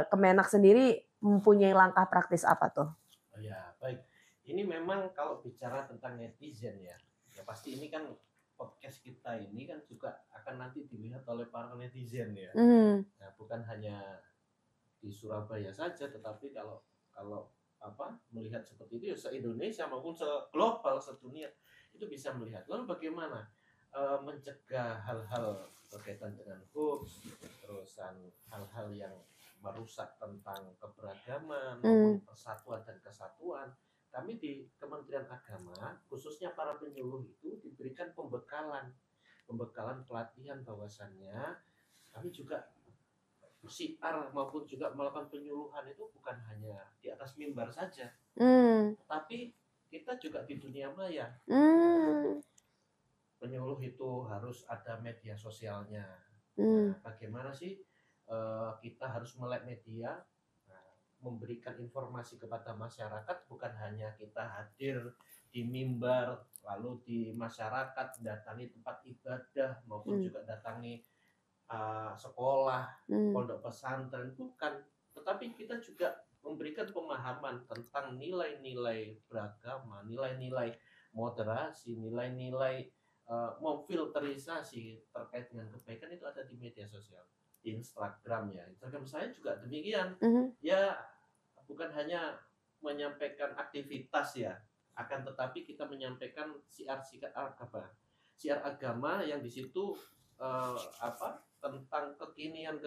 Kemenak sendiri mempunyai langkah praktis apa tuh? Oh ya, baik. Ini memang kalau bicara tentang netizen ya pasti ini kan podcast kita ini kan juga akan nanti dilihat oleh para netizen ya. Nah, bukan hanya di Surabaya saja, tetapi kalau melihat seperti itu ya se-Indonesia maupun se-global, sedunia itu bisa melihat. Lalu bagaimana mencegah hal-hal berkaitan dengan hoax, terusan hal-hal yang merusak tentang keberagaman maupun persatuan dan kesatuan. Kami di Kementerian Agama, khususnya para penyuluh itu diberikan pembekalan pelatihan bahwasannya kami juga syiar maupun juga melakukan penyuluhan itu bukan hanya di atas mimbar saja, tapi kita juga di dunia maya. Penyuluh itu harus ada media sosialnya. Nah, bagaimana sih kita harus melek media, memberikan informasi kepada masyarakat, bukan hanya kita hadir di mimbar lalu di masyarakat datangi tempat ibadah maupun juga datangi sekolah, pondok pesantren, bukan, tetapi kita juga memberikan pemahaman tentang nilai-nilai beragama, nilai-nilai moderasi, nilai-nilai memfilterisasi terkait dengan kebaikan itu ada di media sosial. Instagram ya, Instagram saya juga demikian. Ya bukan hanya menyampaikan aktivitas ya, akan tetapi kita menyampaikan syiar agama yang di situ tentang kekinian.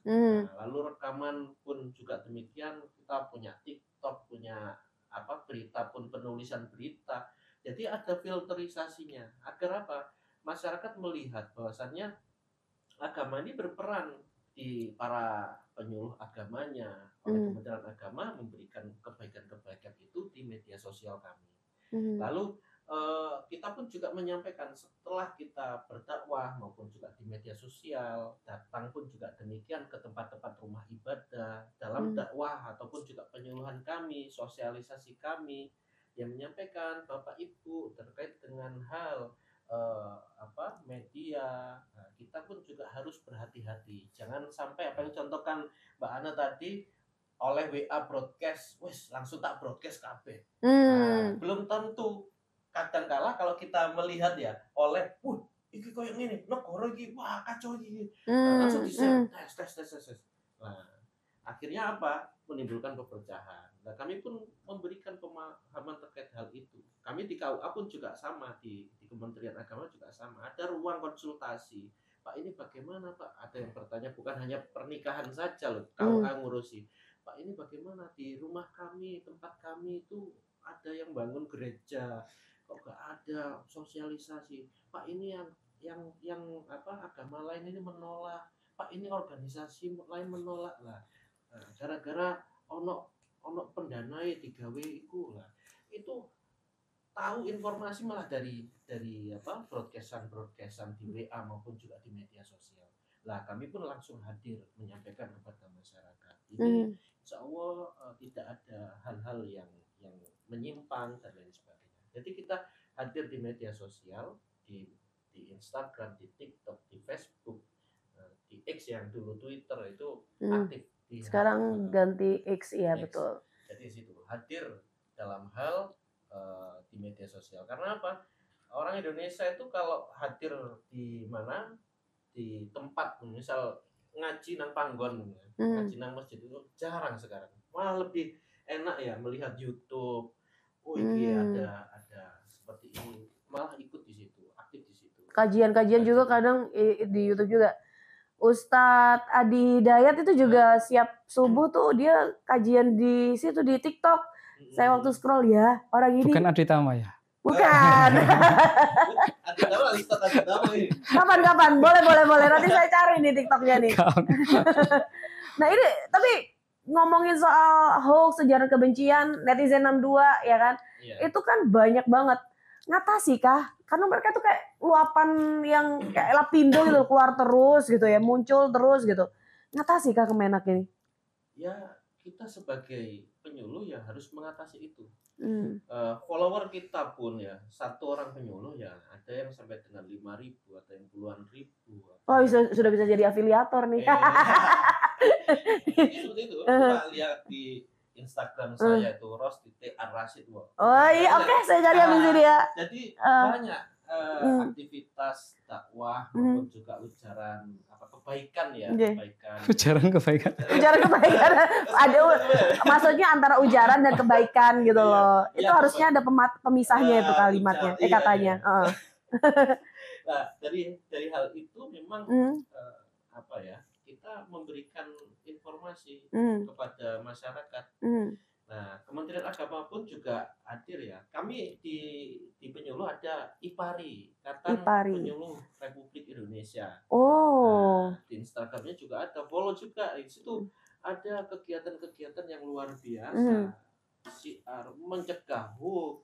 Nah, lalu rekaman pun juga demikian, kita punya TikTok, punya berita pun penulisan berita. Jadi ada filterisasinya agar masyarakat melihat bahwasannya agama ini berperan di para penyuluh agamanya. Oleh Kementerian Agama memberikan kebaikan-kebaikan itu di media sosial kami. Lalu kita pun juga menyampaikan setelah kita berdakwah maupun juga di media sosial, datang pun juga demikian ke tempat-tempat rumah ibadah dalam dakwah ataupun juga penyuluhan kami, sosialisasi kami yang menyampaikan Bapak Ibu terkait dengan hal media. Nah, kita pun juga harus berhati-hati. Jangan sampai apa yang contohkan Mbak Ana tadi oleh WA broadcast, langsung tak broadcast kabeh. Nah, belum tentu. Kadang-kala kalau kita melihat ya oleh, iki koyo ngene, negara iki wah kacau iki. Langsung di-share, tes. Nah, akhirnya menimbulkan perpecahan. Nah, kami pun memberikan pemahaman terkait hal itu. Kami di KUA pun juga sama, di Kementerian Agama juga sama. Ada ruang konsultasi. Pak, ini bagaimana Pak? Ada yang bertanya, bukan hanya pernikahan saja loh, KUA ngurusi. Pak, ini bagaimana di rumah kami, tempat kami itu ada yang bangun gereja, kok gak ada sosialisasi. Pak, ini yang agama lain ini menolak. Pak, ini organisasi lain menolak lah. Nah, gara-gara ono pendanai digawe iku lah. Itu tahu informasi malah dari broadcastan di WA maupun juga di media sosial. Lah kami pun langsung hadir menyampaikan kepada masyarakat. Ini insya Allah tidak ada hal-hal yang menyimpang dan lain sebagainya. Jadi kita hadir di media sosial, di Instagram, di TikTok, di Facebook, di X yang dulu Twitter itu aktif. Sekarang ganti X ya, X. Betul. Jadi situ hadir dalam hal di media sosial. Karena apa? Orang Indonesia itu kalau hadir di mana, di tempat, misal ngaji nang panggon, ngaji nang masjid itu jarang sekarang. Malah lebih enak ya melihat YouTube. Ini ada seperti ini, malah ikut di situ, aktif di situ. Kajian juga kadang di YouTube juga. Ustadz Adi Hidayat itu juga siap subuh tuh dia kajian di situ di TikTok. Saya waktu scroll ya, orang ini. Bukan Adi Tama ya? Bukan. Adi Tama, Ustadz Adi Tama ini. Kapan? Boleh. Nanti saya cari nih TikToknya nih. Nah ini, tapi ngomongin soal hoax, sejarah kebencian, netizen 62 ya kan, itu kan banyak banget. Ngatasi kah? Karena mereka tuh kayak luapan yang kayak lapindo gitu, keluar terus gitu ya, muncul terus gitu. Ngatasi kah Kemenak ini? Ya kita sebagai penyuluh ya harus mengatasi itu. Follower kita pun ya, satu orang penyuluh ya ada yang sampai dengan 5.000, ada yang puluhan ribu. Oh sudah bisa jadi afiliator nih. Seperti itu. Kita lihat di Instagram saya itu ros.ar_rasid. Oh iya, oke, saya cari habis ini ya. Jadi banyak aktivitas dakwah maupun juga ujaran kebaikan ya, kebaikan. Ujaran kebaikan. Ada maksudnya antara ujaran dan kebaikan gitu loh. Itu harusnya ada pemisahnya itu kalimatnya, katanya. Nah, dari hal itu memang kita memberikan informasi kepada masyarakat. Nah, Kementerian Agama pun juga hadir ya. Kami di penyuluh ada IPARI, Ikatan Penyuluh Republik Indonesia. Nah, di Instagramnya juga ada, follow juga. Di situ ada kegiatan-kegiatan yang luar biasa. Siar mencegah hoax,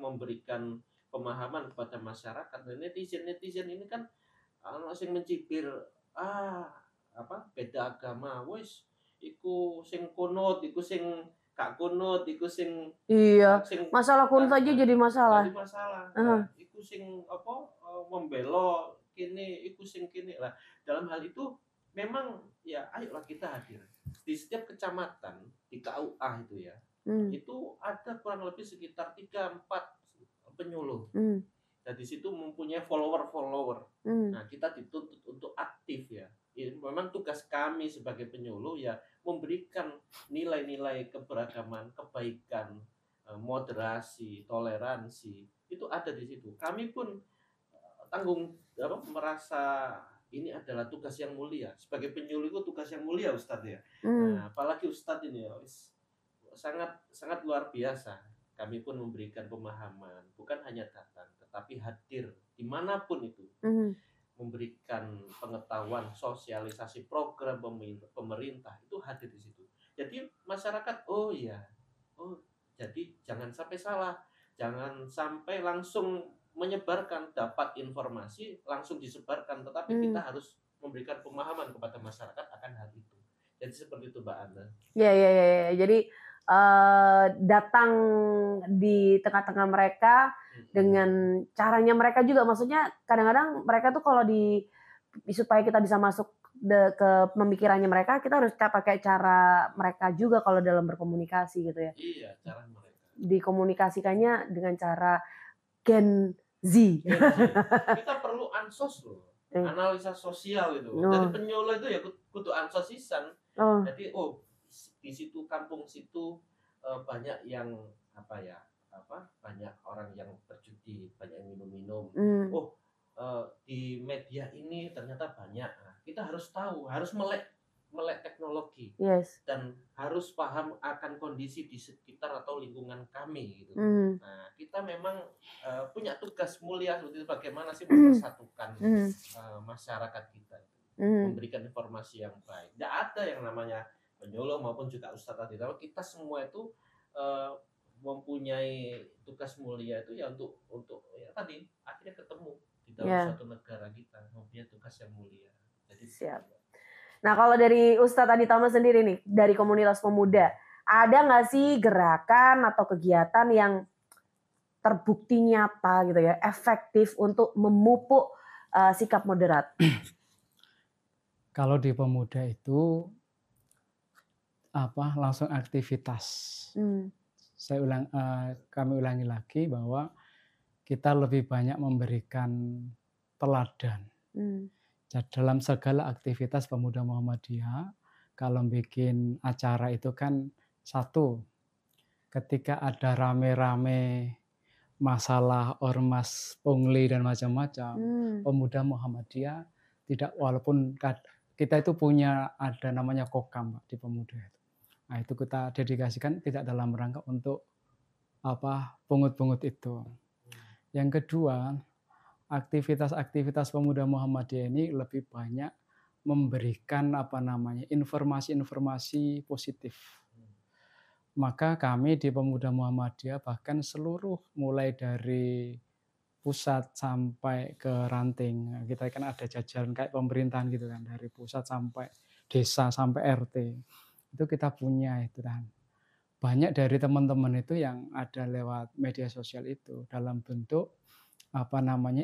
memberikan pemahaman kepada masyarakat. Dan netizen ini kan sing mencibir beda agama, wis iku sing kunut, iku sing gak kunut, iku sing masalah kunut aja jadi masalah. Iku sing membelo kini, iku sing kini lah. Dalam hal itu memang ya ayolah kita hadir di setiap kecamatan di KUA itu ya. Itu ada kurang lebih sekitar 3-4 penyuluh. Dan di situ mempunyai follower. Nah, kita dituntut untuk aktif ya. Memang tugas kami sebagai penyuluh ya memberikan nilai-nilai keberagaman, kebaikan, moderasi, toleransi. Itu ada di situ. Kami pun merasa ini adalah tugas yang mulia. Sebagai penyuluh itu tugas yang mulia, Ustadz ya. Nah, apalagi Ustadz ini ya, sangat luar biasa. Kami pun memberikan pemahaman, bukan hanya datang, tetapi hadir dimanapun itu. Memberikan pengetahuan, sosialisasi program pemerintah itu hadir di situ. Jadi masyarakat jadi jangan sampai salah, jangan sampai langsung menyebarkan, dapat informasi langsung disebarkan, tetapi kita harus memberikan pemahaman kepada masyarakat akan hal itu. Jadi seperti itu Mbak Ana. Ya. Jadi datang di tengah-tengah mereka dengan caranya mereka juga, maksudnya kadang-kadang mereka tuh kalau supaya kita bisa masuk ke pemikirannya mereka, kita harus pakai cara mereka juga kalau dalam berkomunikasi gitu ya. Iya, cara mereka. Dikomunikasikannya dengan cara Gen Z. Kita perlu ansos loh, analisa sosial itu. Jadi penyuluh itu ya kudu ansosisan. Jadi di situ kampung situ banyak yang banyak orang yang berjudi, banyak yang minum-minum. Di media ini ternyata banyak. Nah, kita harus tahu, harus melek teknologi, dan harus paham akan kondisi di sekitar atau lingkungan kami gitu. Nah, kita memang punya tugas mulia seperti itu, bagaimana sih mempersatukan masyarakat kita, memberikan informasi yang baik. Tidak ada yang namanya penyuluh maupun juga Ustadz tadi. Kita semua itu mempunyai tugas mulia itu ya untuk ya tadi akhirnya ketemu di dalam suatu negara kita, mempunyai tugas yang mulia. Jadi siap. Nah kalau dari Ustadz Adi Tama sendiri nih, dari komunitas pemuda, ada nggak sih gerakan atau kegiatan yang terbukti nyata gitu ya, efektif untuk memupuk sikap moderat? Kalau di pemuda itu langsung aktivitas. Kami ulangi lagi bahwa kita lebih banyak memberikan teladan. Dalam segala aktivitas pemuda Muhammadiyah, kalau bikin acara itu kan satu, ketika ada rame-rame masalah ormas, pungli dan macam-macam, pemuda Muhammadiyah Tidak, walaupun kita itu punya ada namanya kokam Pak, di pemuda itu. Nah itu kita dedikasikan tidak dalam rangka untuk pungut-pungut itu. Yang kedua, aktivitas-aktivitas pemuda Muhammadiyah ini lebih banyak memberikan informasi-informasi positif. Maka kami di Pemuda Muhammadiyah bahkan seluruh mulai dari pusat sampai ke ranting. Kita kan ada jajaran kayak pemerintahan gitu kan, dari pusat sampai desa sampai RT. Itu kita punya itu kan. Banyak dari teman-teman itu yang ada lewat media sosial itu dalam bentuk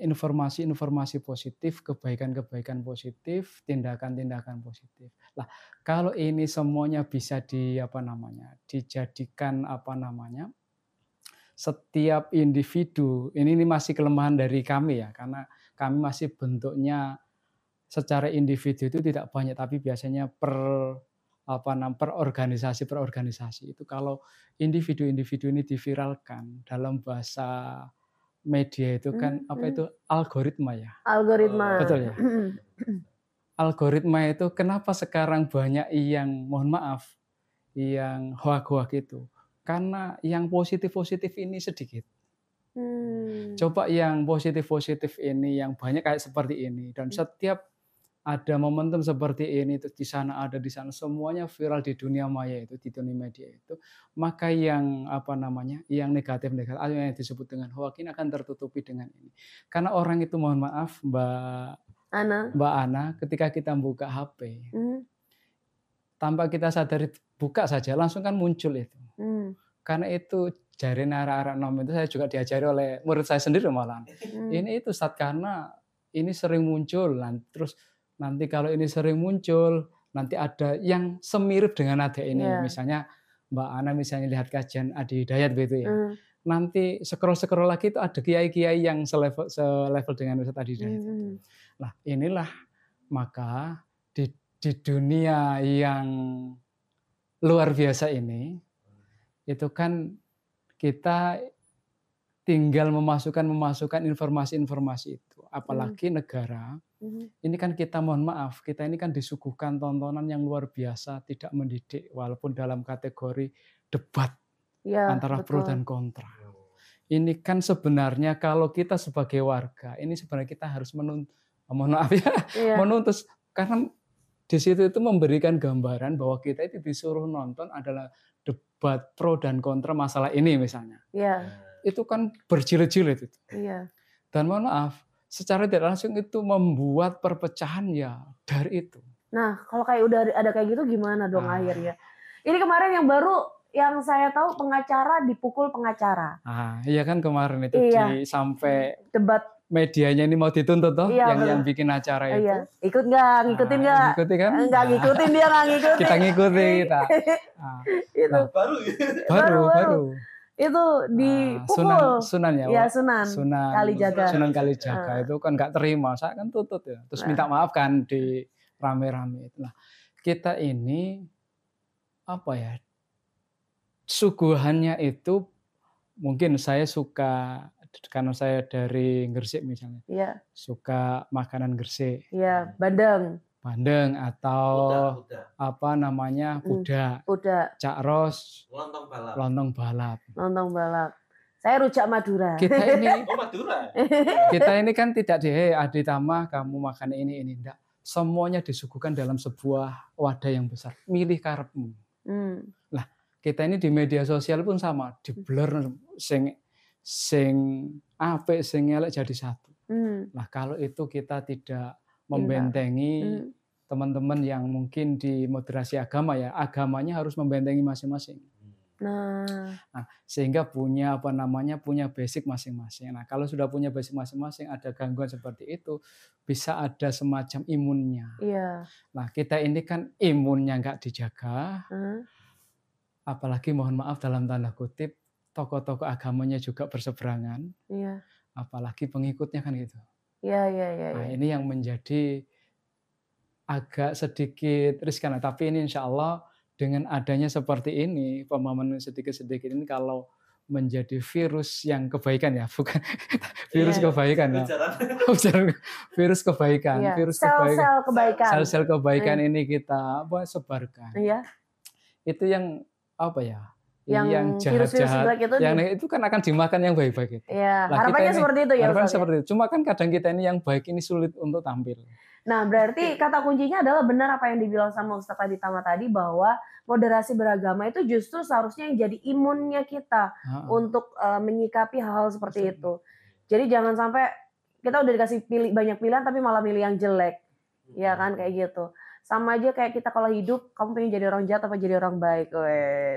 informasi-informasi positif, kebaikan-kebaikan positif, tindakan-tindakan positif. Lah, kalau ini semuanya bisa dijadikan setiap individu, ini masih kelemahan dari kami ya, karena kami masih bentuknya secara individu itu tidak banyak, tapi biasanya per organisasi. Itu kalau individu-individu ini diviralkan dalam bahasa media itu kan itu algoritma ya. Algoritma. Betul ya. Algoritma itu kenapa sekarang banyak yang yang hoak-hoak itu? Karena yang positif-positif ini sedikit. Coba yang positif-positif ini yang banyak kayak seperti ini, dan setiap ada momentum seperti ini, terus di sana ada, di sana semuanya viral di dunia maya itu, di dunia media itu, maka yang yang negatif-negatif yang disebut dengan hoax ini akan tertutupi dengan ini. Karena orang itu, mohon maaf Mbak Ana, ketika kita buka HP, tanpa kita sadari buka saja langsung kan muncul itu. Karena itu jari arah-arah nom itu saya juga diajari oleh murid saya sendiri malah. Ini itu karena ini sering muncul, terus nanti kalau ini sering muncul, nanti ada yang semirip dengan nada ini. Misalnya Mbak Ana misalnya lihat kajian Adi Hidayat begitu ya. Nanti scroll lagi itu ada kiai-kiai yang selevel dengan Ustaz Adi Hidayat. Nah, inilah maka di dunia yang luar biasa ini, itu kan kita tinggal memasukkan informasi-informasi itu. Apalagi negara, ini kan kita mohon maaf, kita ini kan disuguhkan tontonan yang luar biasa, tidak mendidik, walaupun dalam kategori debat antara pro dan kontra. Ini kan sebenarnya kalau kita sebagai warga, ini sebenarnya kita harus menuntut, karena di situ itu memberikan gambaran bahwa kita itu disuruh nonton adalah debat pro dan kontra masalah ini misalnya. Itu kan berjilid-jilid itu. Dan mohon maaf, secara tidak langsung itu membuat perpecahan ya dari itu. Nah, kalau kayak udah ada kayak gitu gimana dong akhirnya? Ini kemarin yang baru yang saya tahu pengacara dipukul pengacara. Iya kan kemarin itu sampai debat medianya ini mau dituntut toh, yang bikin acara itu. Ikut nggak? Ngikutin nggak? Ngikutin kan? Nggak ngikutin, dia nggak ngikutin. Kita ngikutin kita. Itu baru. Itu dipukul. Sunan ya. Iya, Sunan Kalijaga. Sunan Kalijaga itu kan nggak terima, saya kan tuntut ya. Terus minta maaf kan di rame-rame itu. Nah, kita ini suguhannya itu mungkin saya suka, karena saya dari Gresik misalnya. Suka makanan Gresik. Bandeng atau pudak, cakros, lontong balap. Saya rujak Madura. Kita ini kita ini kan tidak Adi Tama kamu makan ini enggak. Semuanya disuguhkan dalam sebuah wadah yang besar. Milih karepmu. Lah, kita ini di media sosial pun sama, di blur sing apik sing elek jadi satu. Nah, kalau itu kita tidak membentengi teman-teman yang mungkin di moderasi agama ya, agamanya harus membentengi masing-masing. Nah, sehingga punya punya basic masing-masing. Nah, kalau sudah punya basic masing-masing, ada gangguan seperti itu, bisa ada semacam imunnya. Nah, kita ini kan imunnya nggak dijaga, apalagi mohon maaf dalam tanda kutip, tokoh-tokoh agamanya juga berseberangan, apalagi pengikutnya kan gitu. Nah, ini yang menjadi agak sedikit riskan. Tapi ini insya Allah dengan adanya seperti ini, pemahaman sedikit-sedikit ini, kalau menjadi virus yang kebaikan ya, bukan virus kebaikan ya. Virus kebaikan, virus sel-sel kebaikan. Sel-sel kebaikan ini kita sebarkan. Iya. Itu yang apa ya? Yang jahat-jahat, yang itu kan akan dimakan yang baik-baik itu. Iya, harapannya seperti itu ya. Harapan seperti itu. Cuma kan kadang kita ini yang baik ini sulit untuk tampil. Nah, berarti kata kuncinya adalah benar apa yang dibilang sama Ustadz Aditama tadi, bahwa moderasi beragama itu justru seharusnya yang jadi imunnya kita untuk menyikapi hal-hal seperti itu. Jadi jangan sampai kita udah dikasih banyak pilihan tapi malah milih yang jelek. Ya kan, kayak gitu. Sama aja kayak kita kalau hidup, kamu pengen jadi orang jahat apa jadi orang baik?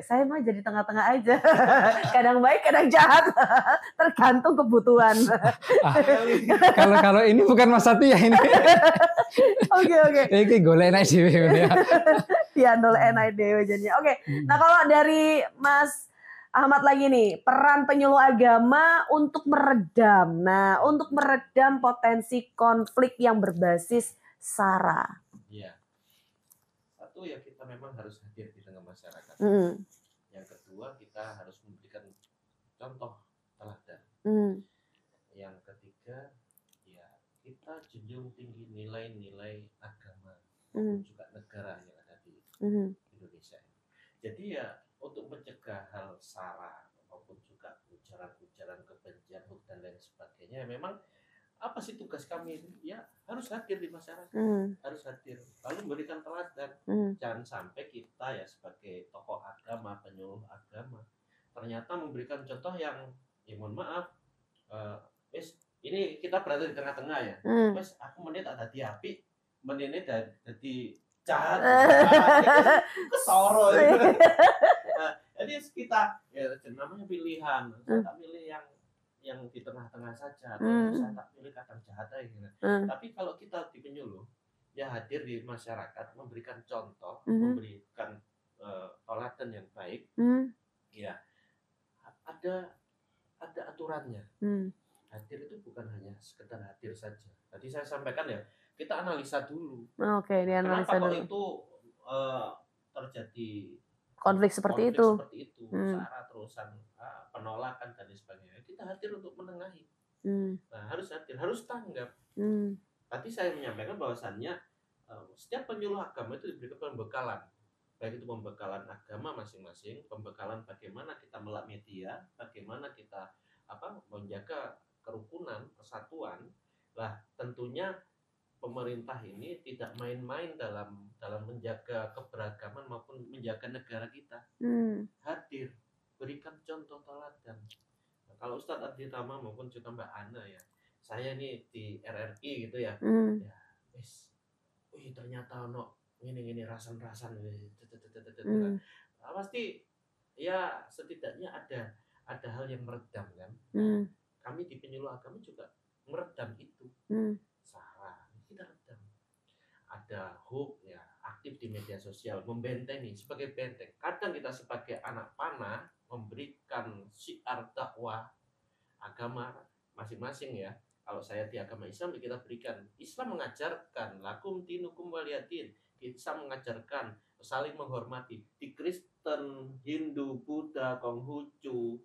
Saya mah jadi tengah-tengah aja. Kadang baik, kadang jahat. Tergantung kebutuhan. Kalau ini bukan Mas Satya ini. Oke. Ini golek enak dhewe ya. Iya, golek enak dhewe jadinya. Oke. Nah, kalau dari Mas Ahmad lagi nih, peran penyuluh agama untuk meredam. Nah, untuk meredam potensi konflik yang berbasis SARA. Iya. Satu ya, kita memang harus hadir di tengah masyarakat. Yang kedua, kita harus memberikan contoh teladan. Yang ketiga, ya kita junjung tinggi nilai-nilai agama, juga negara yang ada di Indonesia. Jadi ya untuk mencegah hal SARA maupun juga ujaran-ujaran kebencian, hoax dan lain sebagainya, memang apa sih tugas kami? Ya harus hadir di masyarakat, harus hadir, lalu memberikan teladan. Jangan sampai kita ya sebagai tokoh agama, penyuluh agama, ternyata memberikan contoh yang, ya mohon maaf, ini kita berada di tengah-tengah ya. Wes aku menit tak dadi apik, menit dadi jahat, kesoro. Jadi kita ya namanya pilihan, saya tak pilih yang di tengah-tengah saja, atau saya tak pilih kadang jahat aja gitu. Tapi kalau kita di penyuluh, ya hadir di masyarakat, memberikan contoh, memberikan teladan yang baik, ya ada aturannya. Hadir itu bukan hanya sekedar hadir saja. Tadi saya sampaikan ya, kita analisa dulu. Oke, dianalisa kenapa dulu. Kenapa itu terjadi konflik seperti itu. SARA terusan penolakan dan sebagainya. Kita hadir untuk menengahi. Nah, harus hadir, harus tanggap. Tadi saya menyampaikan bahwasannya setiap penyuluh agama itu diberikan pembekalan. Baik itu pembekalan agama masing-masing, pembekalan bagaimana kita melak media, bagaimana kita menjaga kerukunan, persatuan. Lah, tentunya pemerintah ini tidak main-main dalam menjaga keberagaman maupun menjaga negara kita. Hadir, berikan contoh teladan. Nah, kalau Ustadz Aditama maupun juga Mbak Ana ya, saya ini di RRI gitu ya, ya ternyata ini rasan-rasan, pasti ya setidaknya ada hal yang meredam kan. Kami di penyuluh agama juga meredam itu. SARA kita redam. Ada hoax ya, aktif di media sosial, membentengi sebagai benteng. Kadang kita sebagai anak panah memberikan syiar dakwah agama masing-masing ya. Kalau saya di agama Islam, kita berikan, Islam mengajarkan lakum dinukum waliyadin. Islam mengajarkan saling menghormati. Di Kristen, Hindu, Buddha, Konghucu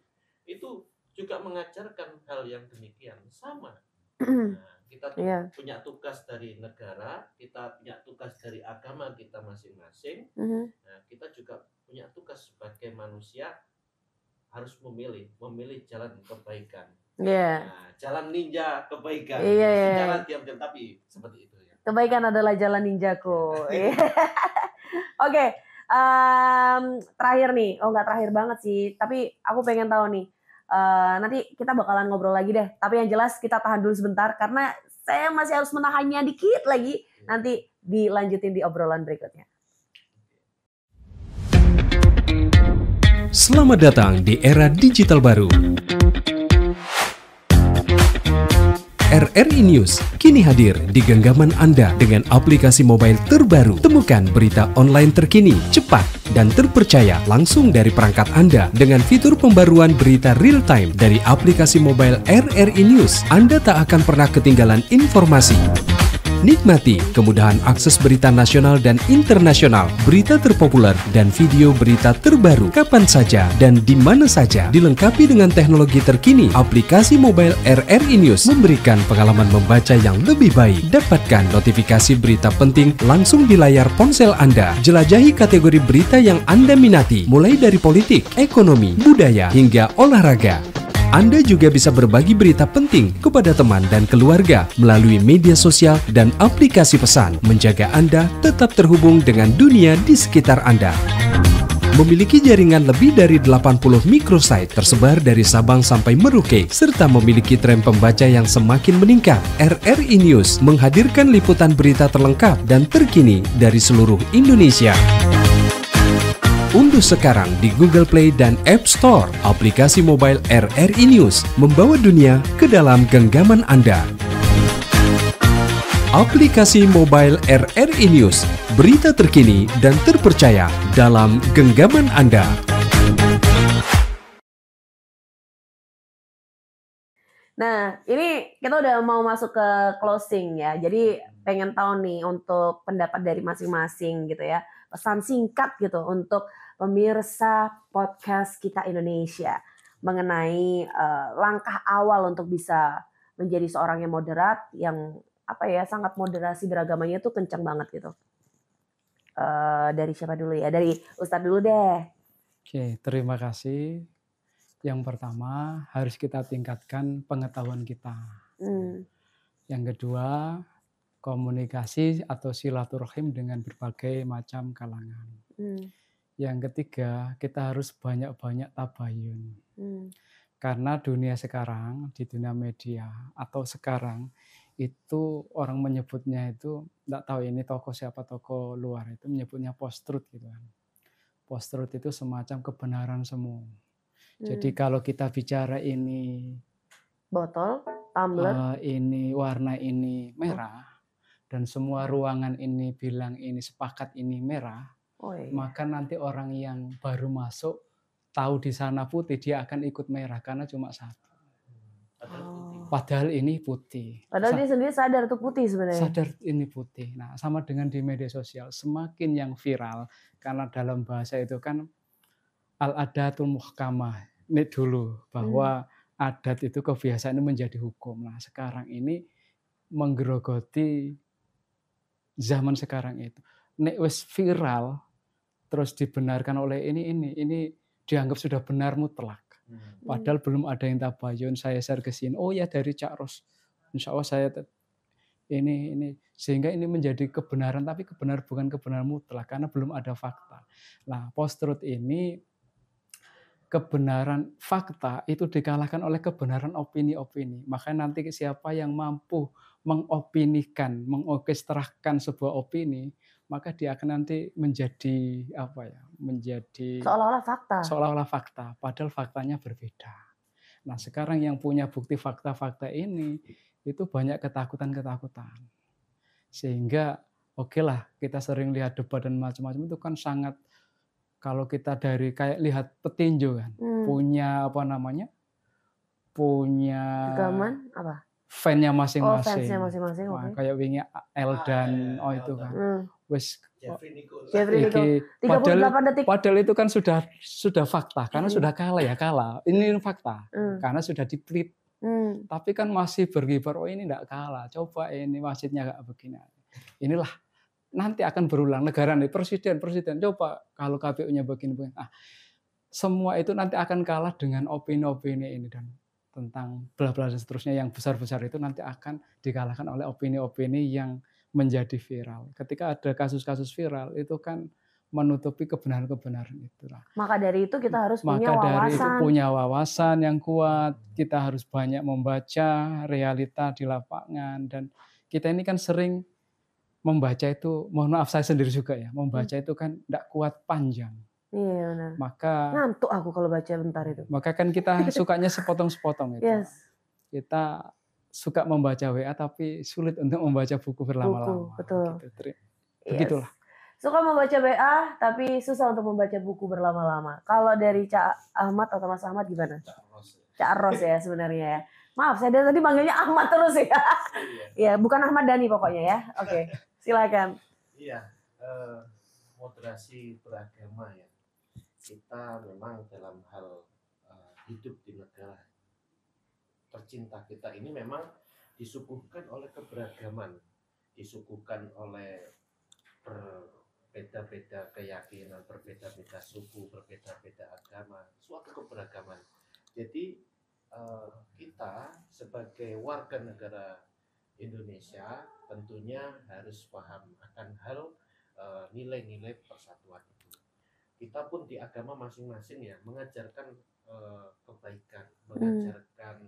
itu juga mengajarkan hal yang demikian, sama. Nah, kita punya tugas dari negara, kita punya tugas dari agama kita masing-masing. Nah, kita juga punya tugas sebagai manusia, harus memilih jalan kebaikan. Nah, jalan ninja kebaikan. Jalan diam-diam tapi seperti itu ya. Kebaikan adalah jalan ninjaku. Oke, terakhir nih, nggak terakhir banget sih, tapi aku pengen tahu nih. Nanti kita bakalan ngobrol lagi deh. Tapi yang jelas kita tahan dulu sebentar karena saya masih harus menahannya dikit lagi. Nanti dilanjutin di obrolan berikutnya. Selamat datang di era digital baru. RRI News kini hadir di genggaman Anda dengan aplikasi mobile terbaru. Temukan berita online terkini, cepat, dan terpercaya langsung dari perangkat Anda dengan fitur pembaruan berita real time dari aplikasi mobile RRI News. Anda tak akan pernah ketinggalan informasi. Nikmati kemudahan akses berita nasional dan internasional, berita terpopuler, dan video berita terbaru kapan saja dan di mana saja. Dilengkapi dengan teknologi terkini, aplikasi mobile RRI News memberikan pengalaman membaca yang lebih baik. Dapatkan notifikasi berita penting langsung di layar ponsel Anda. Jelajahi kategori berita yang Anda minati, mulai dari politik, ekonomi, budaya, hingga olahraga. Anda juga bisa berbagi berita penting kepada teman dan keluarga melalui media sosial dan aplikasi pesan, menjaga Anda tetap terhubung dengan dunia di sekitar Anda. Memiliki jaringan lebih dari 80 microsite tersebar dari Sabang sampai Merauke, serta memiliki tren pembaca yang semakin meningkat. RRI News menghadirkan liputan berita terlengkap dan terkini dari seluruh Indonesia. Unduh sekarang di Google Play dan App Store aplikasi mobile RRI News, membawa dunia ke dalam genggaman Anda. Aplikasi mobile RRI News, berita terkini dan terpercaya dalam genggaman Anda. Nah, ini kita udah mau masuk ke closing ya. Jadi pengen tahu nih untuk pendapat dari masing-masing gitu ya. Pesan singkat gitu untuk pemirsa podcast kita Indonesia mengenai langkah awal untuk bisa menjadi seorang yang moderat, yang sangat moderasi beragamanya tuh kencang banget gitu. Dari siapa dulu ya? Dari Ustadz dulu deh. Oke, terima kasih. Yang pertama harus kita tingkatkan pengetahuan kita. Yang kedua, komunikasi atau silaturahim dengan berbagai macam kalangan. Yang ketiga, kita harus banyak-banyak tabayun. Karena dunia sekarang, di dunia media atau sekarang, itu orang menyebutnya itu, enggak tahu ini tokoh siapa, tokoh luar itu menyebutnya post-truth gitu kan. Post-truth itu semacam kebenaran semu. Jadi kalau kita bicara ini botol, tumbler, ini warna ini merah, dan semua ruangan ini bilang ini sepakat ini merah, maka nanti orang yang baru masuk tahu di sana putih, dia akan ikut merah karena cuma satu. Padahal ini putih. Padahal dia sendiri sadar itu putih sebenarnya. Sadar ini putih. Nah, sama dengan di media sosial, semakin yang viral, karena dalam bahasa itu kan al-adatul muhkamah. Ini dulu bahwa adat itu kebiasaan itu menjadi hukum. Nah, sekarang ini menggerogoti zaman sekarang itu. Nek wis viral terus dibenarkan oleh ini dianggap sudah benar mutlak. Padahal belum ada yang tabayun, saya share ke sini. Oh ya dari Cak Ros. Insya Allah saya ini sehingga ini menjadi kebenaran, tapi bukan kebenaran mutlak karena belum ada fakta. Nah, post-truth ini kebenaran fakta itu dikalahkan oleh kebenaran opini-opini. Maka nanti siapa yang mampu mengopinikan, mengorkestrasikan sebuah opini, maka dia akan nanti menjadi menjadi seolah-olah fakta, padahal faktanya berbeda. Nah, sekarang yang punya bukti fakta-fakta ini itu banyak ketakutan. Sehingga okelah kita sering lihat debat dan macam-macam itu kan sangat, kalau kita dari kayak lihat petinju kan, punya punya fan-nya masing-masing. Fansnya masing-masing. Nah, kayak wingi Eldan itu kan. Wes Jeffrey Nicole 38 detik. Padahal itu kan sudah fakta karena sudah kalah. Ini fakta karena sudah diplit. Tapi kan masih berkibar, ini enggak kalah. Coba ini wasitnya enggak begini. Inilah nanti akan berulang negara nih, presiden coba kalau KPU-nya begini. Semua itu nanti akan kalah dengan opini-opini ini dan tentang bla-bla dan seterusnya yang besar-besar itu nanti akan dikalahkan oleh opini-opini yang menjadi viral. Ketika ada kasus-kasus viral itu kan menutupi kebenaran-kebenaran itu. Maka dari itu kita harus punya wawasan yang kuat, kita harus banyak membaca realita di lapangan, dan kita ini kan sering membaca itu, mohon maaf saya sendiri juga ya, membaca itu kan tidak kuat panjang. Iya benar. Maka ngantuk aku kalau baca bentar itu. Maka kan kita sukanya sepotong-sepotong itu. Yes. Kita suka membaca WA tapi sulit untuk membaca buku berlama-lama. Betul. Gitu. Begitulah. Suka membaca WA tapi susah untuk membaca buku berlama-lama. Kalau dari Cak Ahmad atau Mas Ahmad gimana? Cak Ros ya sebenarnya ya. Maaf, saya dari tadi panggilnya Ahmad terus ya. Iya, bukan Ahmad Dhani pokoknya ya. Oke, silakan. Iya, moderasi beragama ya. Kita memang dalam hal hidup di negara tercinta kita ini memang disuguhkan oleh keberagaman, disuguhkan oleh berbeda-beda keyakinan, berbeda-beda suku, berbeda-beda agama, suatu keberagaman. Jadi kita sebagai warga negara Indonesia tentunya harus paham akan hal nilai-nilai persatuan itu. Kita pun di agama masing-masing ya mengajarkan kebaikan, mengajarkan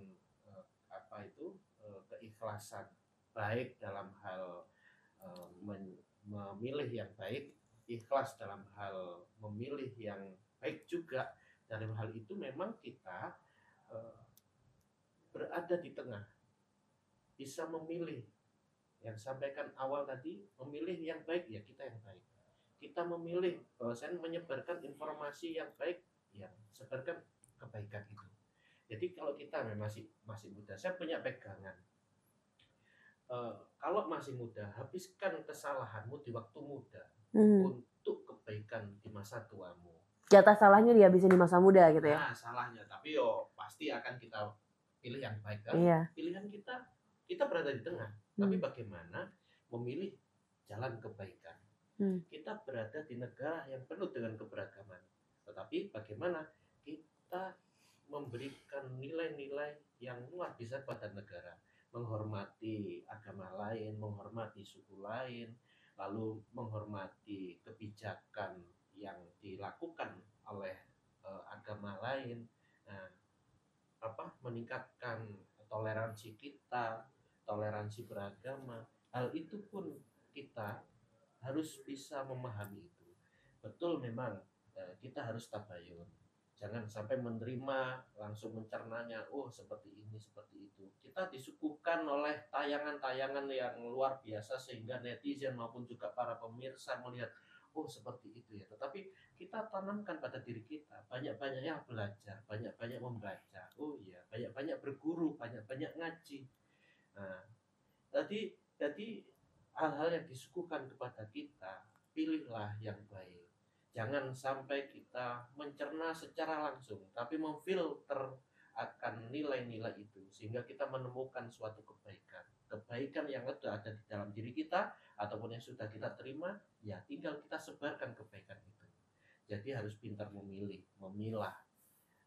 keikhlasan, baik dalam hal memilih yang baik, ikhlas dalam hal memilih yang baik juga. Dalam hal itu memang kita berada di tengah, bisa memilih. Yang sampaikan awal tadi, memilih yang baik ya kita yang baik. Kita memilih bahwasanya menyebarkan informasi yang baik, yang sebarkan kebaikan itu. Jadi kalau kita masih muda, saya punya pegangan. Kalau masih muda, habiskan kesalahanmu di waktu muda untuk kebaikan di masa tuamu. Jatah salahnya dihabisin di masa muda gitu ya? Nah, salahnya, tapi pasti akan kita pilih yang baik kan? Iya. Pilihan kita berada di tengah. Tapi bagaimana memilih jalan kebaikan? Kita berada di negara yang penuh dengan keberagaman. Tetapi bagaimana kita memberikan nilai-nilai yang luar biasa pada negara, menghormati agama lain, menghormati suku lain, lalu menghormati kebijakan yang dilakukan oleh agama lain, meningkatkan toleransi kita, toleransi beragama. Hal itu pun kita harus bisa memahami itu. Betul, memang kita harus tabayun. Jangan sampai menerima langsung mencernanya, seperti ini, seperti itu. Kita disuguhkan oleh tayangan-tayangan yang luar biasa sehingga netizen maupun juga para pemirsa melihat, seperti itu ya. Tetapi kita tanamkan pada diri kita, banyak-banyaknya belajar, banyak-banyak membaca. Banyak-banyak berguru, banyak-banyak ngaji. Nah, jadi hal-hal yang disuguhkan kepada kita, pilihlah yang baik. Jangan sampai kita mencerna secara langsung, tapi memfilter akan nilai-nilai itu, sehingga kita menemukan suatu kebaikan. Kebaikan yang ada di dalam diri kita, ataupun yang sudah kita terima, ya tinggal kita sebarkan kebaikan itu. Jadi harus pintar memilih, memilah.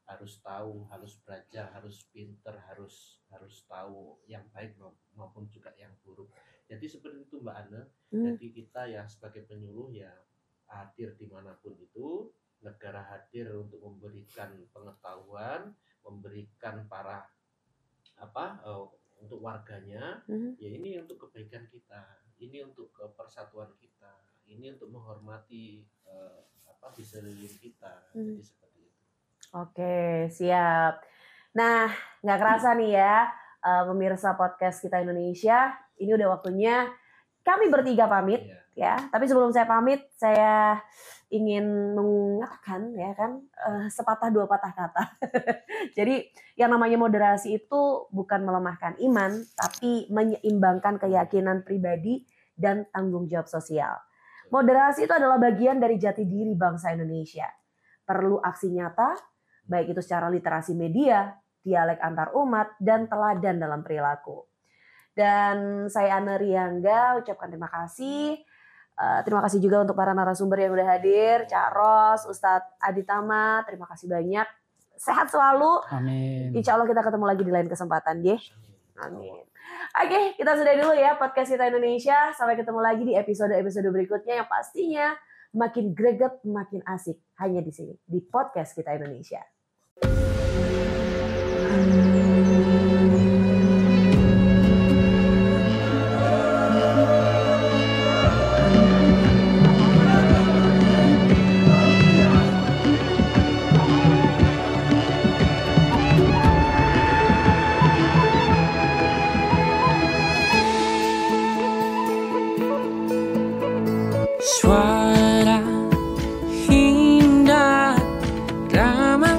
Harus tahu, harus belajar, harus pintar, harus tahu yang baik maupun juga yang buruk. Jadi seperti itu Mbak Ana. Jadi kita ya sebagai penyuluh ya hadir dimanapun itu, negara hadir untuk memberikan pengetahuan, memberikan para untuk warganya, ya ini untuk kebaikan kita, ini untuk persatuan kita, ini untuk menghormati di sekeliling kita. Jadi seperti itu. Oke, siap. Nah, nggak kerasa nih ya, pemirsa podcast Kita Indonesia, ini udah waktunya kami bertiga pamit. Ya, tapi sebelum saya pamit, saya ingin mengatakan ya kan sepatah dua patah kata. Jadi yang namanya moderasi itu bukan melemahkan iman, tapi menyeimbangkan keyakinan pribadi dan tanggung jawab sosial. Moderasi itu adalah bagian dari jati diri bangsa Indonesia. Perlu aksi nyata, baik itu secara literasi media, dialek antar umat, dan teladan dalam perilaku. Dan saya Ana Riangga ucapkan terima kasih. Terima kasih juga untuk para narasumber yang udah hadir, Cak Ros, Ustadz Aditama, terima kasih banyak. Sehat selalu. Amin. Insya Allah kita ketemu lagi di lain kesempatan, ya. Amin. Oke, kita sudah dulu ya podcast Kita Indonesia. Sampai ketemu lagi di episode-episode berikutnya yang pastinya makin greget, makin asik. Hanya di sini, di podcast Kita Indonesia. Suara indah drama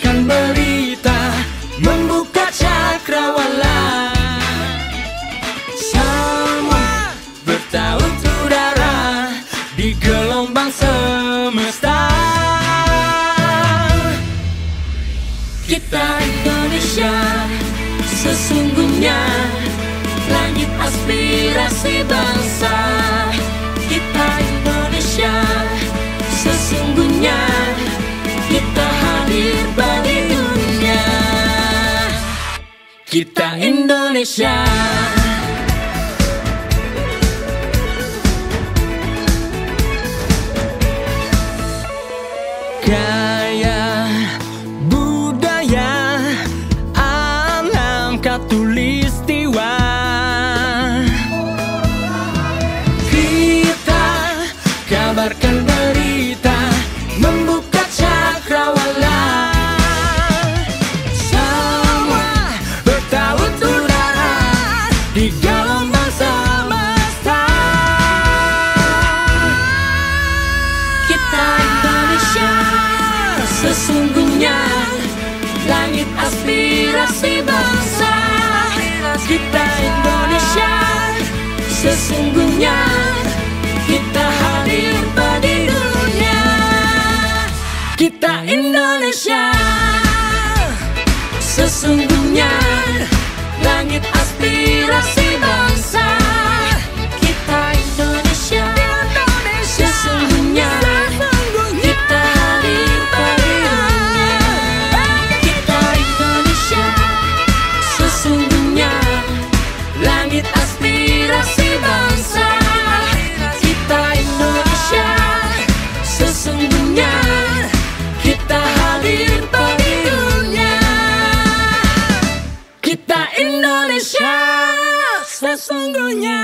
kabarkan berita, membuka cakrawala. Semua bertaut udara di gelombang semesta. Kita Indonesia, sesungguhnya langit aspirasi bangsa. Kita Indonesia, sesungguhnya kita hadir bagi dunia. Kita Indonesia. Gaya, budaya, alam katulistiwa. Kita kabarkan berita, membuka cakrawala. Semua bertaut udara di gelombang semesta. Kita Indonesia, sesungguhnya langit aspirasi bangsa. Kita Indonesia, sesungguhnya kita hadir bagi dunia. Kita Indonesia, sesungguhnya langit aspirasi bangsa. Kita Indonesia, sesungguhnya kita hadir bagi dunia. Kita Indonesia, sesungguhnya langit aspirasi bangsa. Kita Indonesia, sesungguhnya kita hadir bagi dunia. Kita Indonesia, sesungguhnya